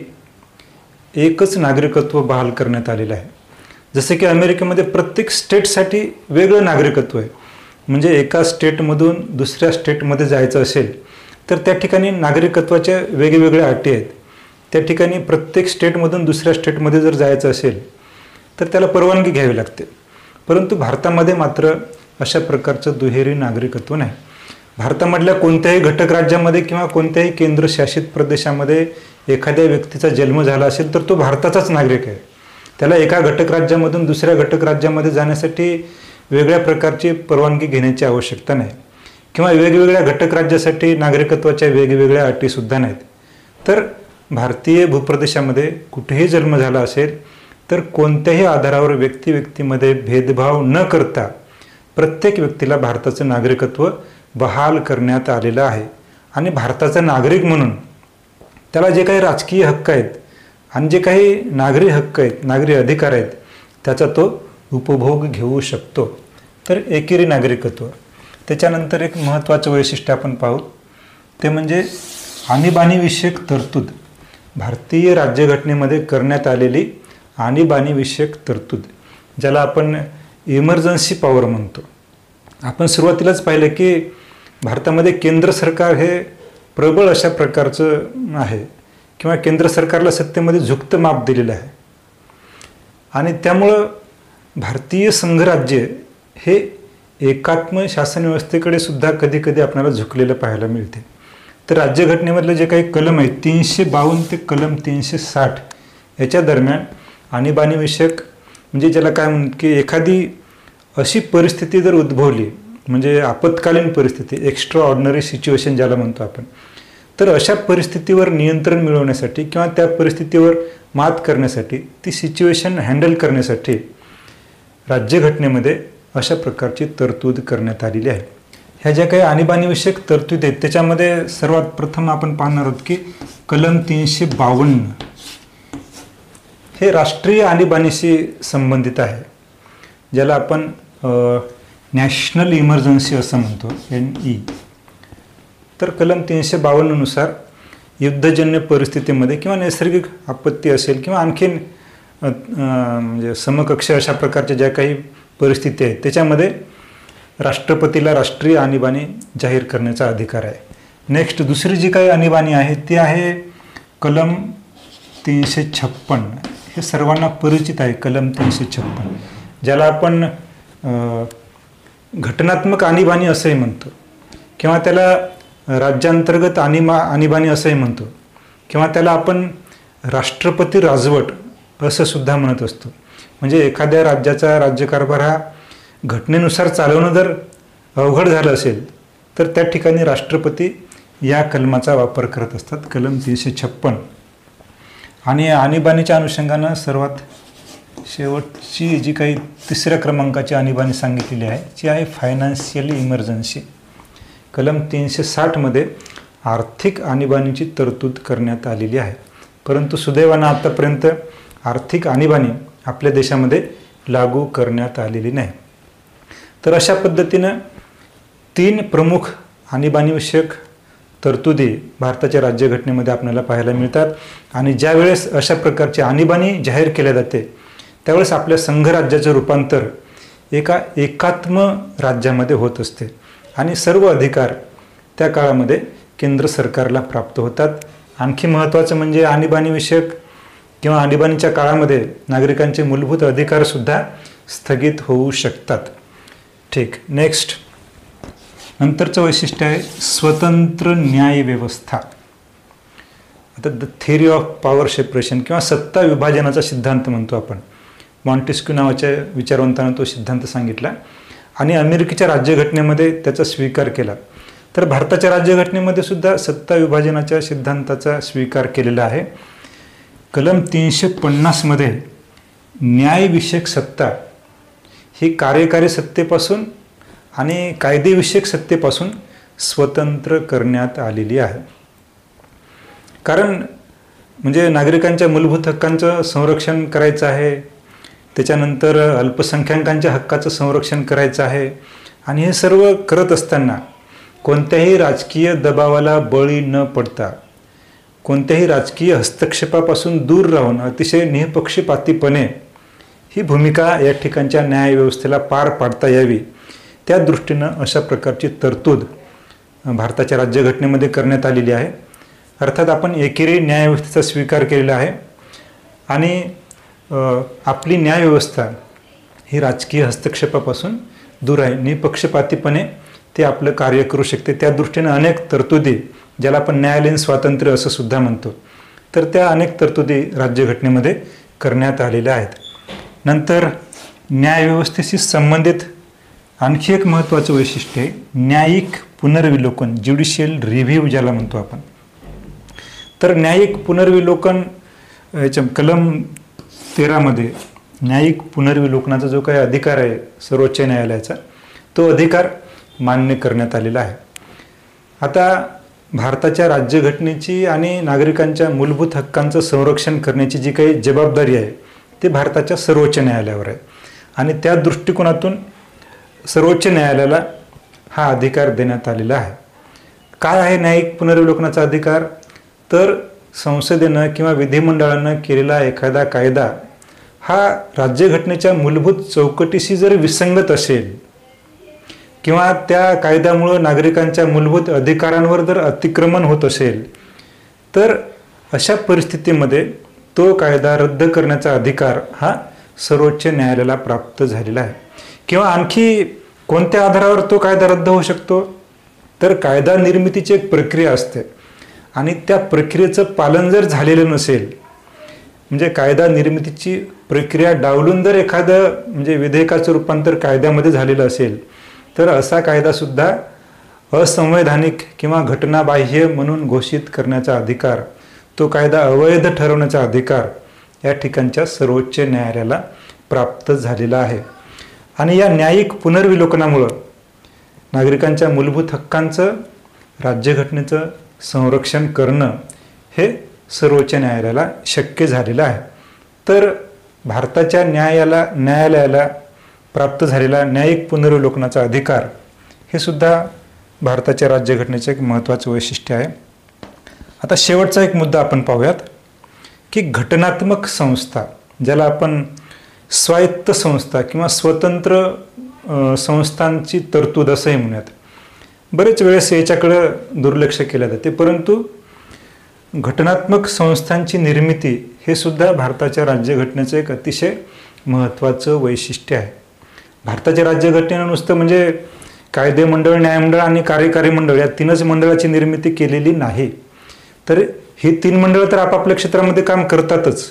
एकच नागरिकत्व बहाल करण्यात आलेलं आहे. जसे की अमेरिकेमध्ये प्रत्येक स्टेटसाठी वेगळं नागरिकत्व आहे. म्हणजे एका स्टेटमधून दुसऱ्या स्टेटमध्ये जायचं असेल तर त्या ठिकाणी नागरिकत्वाच्या वेगवेगळ्या अटी आहेत. त्या ठिकाणी प्रत्येक स्टेटमधून दुसऱ्या स्टेटमध्ये जर जायचं असेल तर त्याला परवानगी घ्यावी लागते. परंतु भारतामध्ये मात्र अशा प्रकारचं दुहेरी नागरिकत्व नाही. भारतामधल्या कोणत्याही घटक राज्यामध्ये किंवा कोणत्याही केंद्रशासित प्रदेशामध्ये एखाद्या व्यक्तीचा जन्म झाला असेल तर तो भारताचाच नागरिक आहे. त्याला एका घटक राज्यामधून दुसऱ्या घटक राज्यामध्ये जाण्यासाठी वेगळ्या प्रकारची परवानगी घेण्याची आवश्यकता नाही किंवा वेगवेगळ्या घटक राज्यासाठी नागरिकत्वाच्या वेगवेगळ्या अटीसुद्धा नाहीत. तर भारतीय भूप्रदेशामध्ये कुठेही जन्म झाला असेल तर कोणत्याही आधारावर व्यक्तीमध्ये भेदभाव न करता प्रत्येक व्यक्तीला भारताचं नागरिकत्व बहाल करण्यात आलेलं आहे. आणि भारताचा नागरिक म्हणून त्याला जे काही राजकीय हक्क आहेत आणि जे काही नागरी हक्क आहेत नागरी अधिकार आहेत त्याचा तो उपभोग घेऊ शकतो. तर एकेरी नागरिकत्व. त्याच्यानंतर एक महत्त्वाचं वैशिष्ट्य आपण पाहू ते म्हणजे आणीबाणीविषयक तरतूद. भारतीय राज्यघटनेमध्ये करण्यात आलेली आणीबाणीविषयक तरतूद ज्याला आपण इमर्जन्सी पॉवर म्हणतो. आपण सुरुवातीलाच पाहिलं की भारतामध्ये केंद्र सरकार हे प्रबळ अशा प्रकारचं आहे किंवा केंद्र सरकारला सत्तेमध्ये झुकतं माप दिलेलं आहे. आणि त्यामुळं भारतीय संघराज्य हे एकात्म शासन व्यवस्थेकडे सुद्धा कधी कधी आपल्याला झुकलेलं पाहायला मिळते. तर राज्यघटनेमधले जे काही कलम आहेत 352 ते कलम 360 याच्या दरम्यान आणीबाणीविषयक म्हणजे ज्याला काय म्हणतात की एखादी अशी परिस्थिती जर उद्भवली म्हणजे आपत्कालीन परिस्थिती, एक्स्ट्रा ऑर्डिनरी सिच्युएशन ज्याला म्हणतो आपण, तर अशा परिस्थितीवर नियंत्रण मिळवण्यासाठी किंवा त्या परिस्थितीवर मात करण्यासाठी, ती सिच्युएशन हँडल करण्यासाठी राज्यघटनेमध्ये अशा प्रकारची तरतूद करण्यात आलेली आहे. ह्या ज्या काही आणीबाणीविषयक तरतूद आहेत त्याच्यामध्ये सर्वात प्रथम आपण पाहणार आहोत की कलम 352 हे राष्ट्रीय आणीबाणीशी संबंधित आहे, ज्याला आपण नॅशनल इमर्जन्सी असं म्हणतो, NE. तर कलम 352 नुसार युद्धजन्य परिस्थितीमध्ये किंवा नैसर्गिक आपत्ती असेल किंवा आणखीन म्हणजे समकक्ष अशा प्रकारच्या ज्या काही परिस्थिती आहेत त्याच्यामध्ये राष्ट्रपतीला राष्ट्रीय आणीबाणी जाहीर करण्याचा अधिकार आहे. नेक्स्ट दुसरी जी काही आणीबाणी आहे ती आहे कलम 356. हे सर्वांना परिचित आहे कलम 356, ज्याला आपण घटनात्मक आणीबाणी असंही म्हणतो किंवा त्याला राज्यांतर्गत आणीबाणी असंही म्हणतो किंवा त्याला आपण राष्ट्रपती राजवट असं सुद्धा म्हणत असतो. म्हणजे एखाद्या राज्याचा राज्यकारभार हा घटनेनुसार चालवणं जर अवघड झालं असेल तर त्या ठिकाणी राष्ट्रपती या कलमाचा वापर करत असतात, कलम 356. आणि आणीबाणीच्या अनुषंगानं सर्वात शेवटची जी काही तिसऱ्या क्रमांकाची आणीबाणी सांगितलेली आहे ती आहे फायनान्शियल इमर्जन्सी. कलम 360 आर्थिक आणीबाणीची तरतूद करण्यात आलेली आहे. परंतु सुदैवानं आतापर्यंत आर्थिक आणीबाणी आपल्या देशामध्ये लागू करण्यात आलेली नाही. तर अशा पद्धतीनं 3 प्रमुख आणीबाणीविषयक तरतुदी भारताच्या राज्यघटनेमध्ये आपल्याला पाहायला मिळतात. आणि ज्या वेळेस अशा प्रकारची आणीबाणी जाहीर केल्या जाते त्यावेळेस आपल्या संघराज्याचं रूपांतर एका एकात्म राज्यामध्ये होत असते आणि सर्व अधिकार त्या काळामध्ये केंद्र सरकारला प्राप्त होतात. आणखी महत्त्वाचं म्हणजे आणीबाणीविषयक किंवा आणीबाणीच्या काळामध्ये नागरिकांचे मूलभूत अधिकारसुद्धा स्थगित होऊ शकतात. ठीक, नेक्स्ट नंतरचं वैशिष्ट्य आहे स्वतंत्र न्याय व्यवस्था. आता the theory of power separation किंवा सत्ता विभाजनाचा सिद्धांत म्हणतो आपण. मॉन्टेस्क्यू नावाच्या विचारवंतानं तो सिद्धांत सांगितला आणि अमेरिकेच्या राज्यघटनेमध्ये त्याचा स्वीकार केला. तर भारताच्या राज्यघटनेमध्ये सुद्धा सत्ता विभाजनाच्या सिद्धांताचा स्वीकार केलेला आहे. कलम 350 न्यायविषयक सत्ता ही कार्यकारी सत्तेपासून आणि कायदेविषयक सत्तेपासून स्वतंत्र करण्यात आलेली आहे. कारण म्हणजे नागरिकांच्या मूलभूत हक्कांचं संरक्षण करायचं आहे, त्याच्यानंतर अल्पसंख्याकांच्या हक्काचं संरक्षण करायचं आहे आणि हे सर्व करत असताना कोणत्याही राजकीय दबावाला बळी न पडता कोणत्याही राजकीय हस्तक्षेपापासून दूर राहून अतिशय निःपक्षपातीपणे ही भूमिका या ठिकाणच्या न्यायव्यवस्थेला पार पाडता यावी त्या दृष्टीनं अशा प्रकारची तरतूद भारताच्या राज्यघटनेमध्ये करण्यात आलेली आहे. अर्थात आपण एकेरी न्यायव्यवस्थेचा स्वीकार केलेला आहे आणि आपली न्यायव्यवस्था ही राजकीय हस्तक्षेपापासून दूर आहे, निःपक्षपातीपणे ते आपलं कार्य करू शकते. त्या दृष्टीनं अनेक तरतुदी ज्याला आपण न्यायालयीन स्वातंत्र्य असं सुद्धा म्हणतो तर त्या अनेक तरतुदी राज्यघटनेमध्ये करण्यात आलेल्या आहेत. नंतर न्यायव्यवस्थेशी संबंधित आणखी एक महत्त्वाचं वैशिष्ट्य आहे न्यायिक पुनर्विलोकन, ज्युडिशियल रिव्ह्यू ज्याला म्हणतो आपण. तर न्यायिक पुनर्विलोकन याच्या कलम 13 न्यायिक पुनर्विलोकनाचा जो काही अधिकार आहे सर्वोच्च न्यायालयाचा तो अधिकार मान्य करण्यात आलेला आहे. आता भारताच्या राज्यघटनेची आणि नागरिकांच्या मूलभूत हक्कांचं संरक्षण करण्याची जी काही जबाबदारी आहे ते भारताच्या सर्वोच्च न्यायालयावर आहे आणि त्या दृष्टिकोनातून सर्वोच्च न्यायालयाला हा अधिकार देण्यात आलेला आहे. काय आहे न्यायिक पुनर्विलोकनाचा अधिकार? तर संसदेनं किंवा विधिमंडळानं केलेला एखादा कायदा हा राज्यघटनेच्या मूलभूत चौकटीशी जर विसंगत असेल किंवा त्या कायद्यामुळं नागरिकांच्या मूलभूत अधिकारांवर जर अतिक्रमण होत असेल तर अशा परिस्थितीमध्ये तो कायदा रद्द करण्याचा अधिकार हा सर्वोच्च न्यायालयाला प्राप्त झालेला आहे. किंवा आणखी कोणत्या आधारावर तो कायदा रद्द होऊ शकतो तर कायदा निर्मितीची एक प्रक्रिया असते आणि त्या प्रक्रियेचं पालन जर झालेलं नसेल म्हणजे कायदा निर्मितीची प्रक्रिया डावलून जर एखादं म्हणजे विधेयकाचं रूपांतर कायद्यामध्ये झालेलं असेल तर असा कायदासुद्धा असंवैधानिक किंवा घटनाबाह्य म्हणून घोषित करण्याचा अधिकार, तो कायदा अवैध ठरवण्याचा अधिकार या ठिकाणच्या सर्वोच्च न्यायालयाला प्राप्त झालेला आहे. आणि या न्यायिक पुनर्विलोकनामुळं नागरिकांच्या मूलभूत हक्कांचं राज्यघटनेचं संरक्षण करणं हे सर्वोच्च न्यायालयाला शक्य झालेलं आहे. तर भारताच्या न्यायालयाला प्राप्त झालेला न्यायिक पुनर्विलोकनाचा अधिकार हे सुद्धा भारताच्या राज्यघटनेचं एक महत्त्वाचं वैशिष्ट्य आहे. आता शेवटचा एक मुद्दा आपण पाहूयात की घटनात्मक संस्था, ज्याला आपण स्वायत्त संस्था किंवा स्वतंत्र संस्थांची तरतूद असंही म्हणूयात. बरेच वेळेस याच्याकडं दुर्लक्ष केलं जाते, परंतु घटनात्मक संस्थांची निर्मिती हे सुद्धा भारताच्या राज्यघटनेचं एक अतिशय महत्त्वाचं वैशिष्ट्य आहे. भारताच्या राज्यघटनेनं नुसतं म्हणजे कायदे मंडळ, न्यायमंडळ आणि कार्यकारी मंडळ या तीनच मंडळाची निर्मिती केलेली नाही. तर ही तीन मंडळं तर आपापल्या क्षेत्रामध्ये काम करतातच,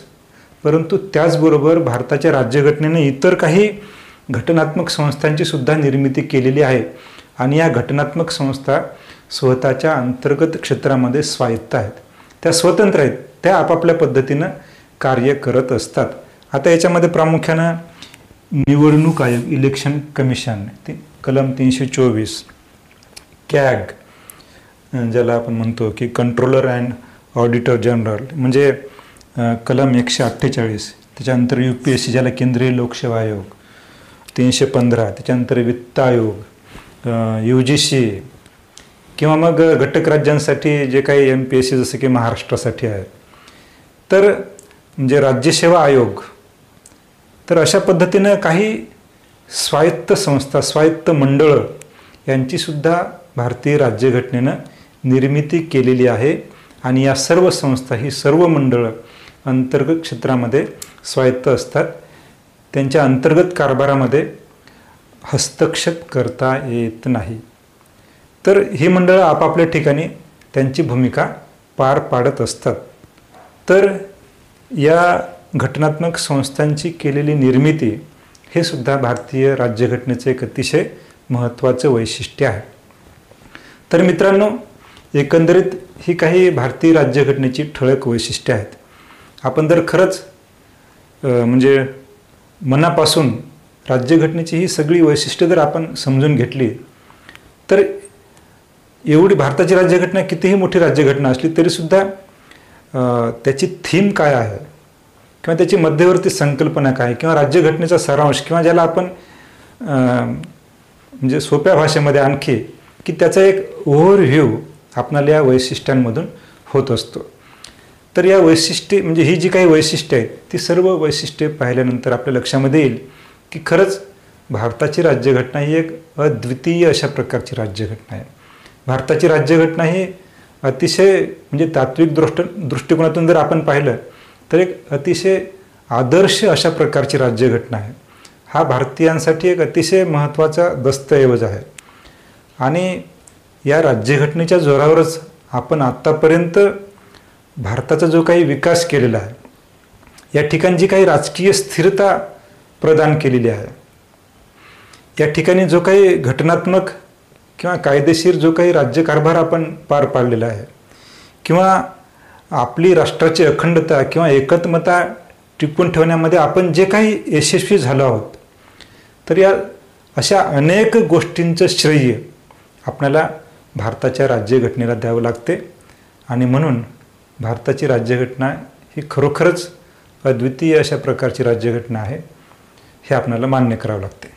परंतु त्याचबरोबर भारताच्या राज्यघटनेने इतर काही घटनात्मक संस्थांची सुद्धा निर्मिती केलेली आहे आणि या घटनात्मक संस्था स्वतःच्या अंतर्गत क्षेत्रामध्ये स्वायत्त आहेत, त्या स्वतंत्र आहेत, त्या आपापल्या पद्धतीनं कार्य करत असतात. आता याच्यामध्ये प्रामुख्यानं निवडणूक आयोग, इलेक्शन कमिशन, कलम 324, कॅग ज्याला आपण म्हणतो की कंट्रोलर अँड ऑडिटर जनरल म्हणजे कलम 148, त्याच्यानंतर UPSC ज्याला केंद्रीय लोकसेवा आयोग, 315, त्याच्यानंतर वित्त आयोग, UGC किंवा मग घटक राज्यांसाठी जे काही MPSC जसं की महाराष्ट्रासाठी आहे, तर म्हणजे राज्यसेवा आयोग. तर अशा पद्धतीनं काही स्वायत्त संस्था, स्वायत्त मंडळं यांचीसुद्धा भारतीय राज्यघटनेनं निर्मिती केलेली आहे आणि या सर्व संस्था, ही सर्व मंडळं अंतर्गत क्षेत्रामध्ये स्वायत्त असतात. त्यांच्या अंतर्गत कारभारामध्ये हस्तक्षेप करता येत नाही. तर ही मंडळं आपापल्या ठिकाणी त्यांची भूमिका पार पाडत असतात. तर या घटनात्मक संस्थांची केलेली निर्मिती हे सुद्धा भारतीय राज्यघटनेचं एक अतिशय महत्त्वाचं वैशिष्ट्य आहे. तर मित्रांनो, एकंदरीत ही काही भारतीय राज्यघटनेची ठळक वैशिष्ट्ये आहेत. आपण जर खरंच म्हणजे मनापासून राज्यघटनेची ही सगळी वैशिष्ट्ये जर आपण समजून घेतली तर एवढी भारताची राज्यघटना कितीही मोठी राज्यघटना असली तरीसुद्धा त्याची थीम काय आहे किंवा त्याची मध्यवर्ती संकल्पना काय किंवा राज्यघटनेचा सारांश किंवा ज्याला आपण म्हणजे सोप्या भाषेमध्ये आणखी की त्याचा एक ओव्हरव्ह्यू आपणाला या वैशिष्ट्यांमधून होत असतो. तर या वैशिष्ट्ये म्हणजे ही जी काही वैशिष्ट्ये आहेत ती सर्व वैशिष्ट्ये पाहिल्यानंतर आपल्या लक्षामध्ये येईल की खरंच भारताची राज्यघटना ही एक अद्वितीय अशा प्रकारची राज्यघटना आहे. भारताची राज्यघटना ही अतिशय म्हणजे तात्विक दृष्टिकोनातून जर आपण पाहिलं तर एक अतिशय आदर्श अशा प्रकारची राज्यघटना आहे. हा भारतीयांसाठी एक अतिशय महत्त्वाचा दस्तऐवज आहे आणि या राज्यघटनेच्या जोरावरच आपण आत्तापर्यंत भारताचा जो काही विकास केलेला आहे, या ठिकाणी जी काही राजकीय स्थिरता प्रदान केलेली आहे, या ठिकाणी जो काही घटनात्मक किंवा कायदेशीर जो काही राज्यकारभार आपण पार पाडलेला आहे किंवा आपली राष्ट्राची अखंडता किंवा एकत्मता टिकवून ठेवण्यामध्ये आपण जे काही यशस्वी झालो आहोत, तर या अशा अनेक गोष्टींचं श्रेय आपल्याला भारताच्या राज्यघटनेला द्यावं लागते आणि म्हणून भारताची राज्यघटना ही खरोखरच अद्वितीय अशा प्रकारची राज्यघटना आहे हे आपल्याला मान्य करावं लागते.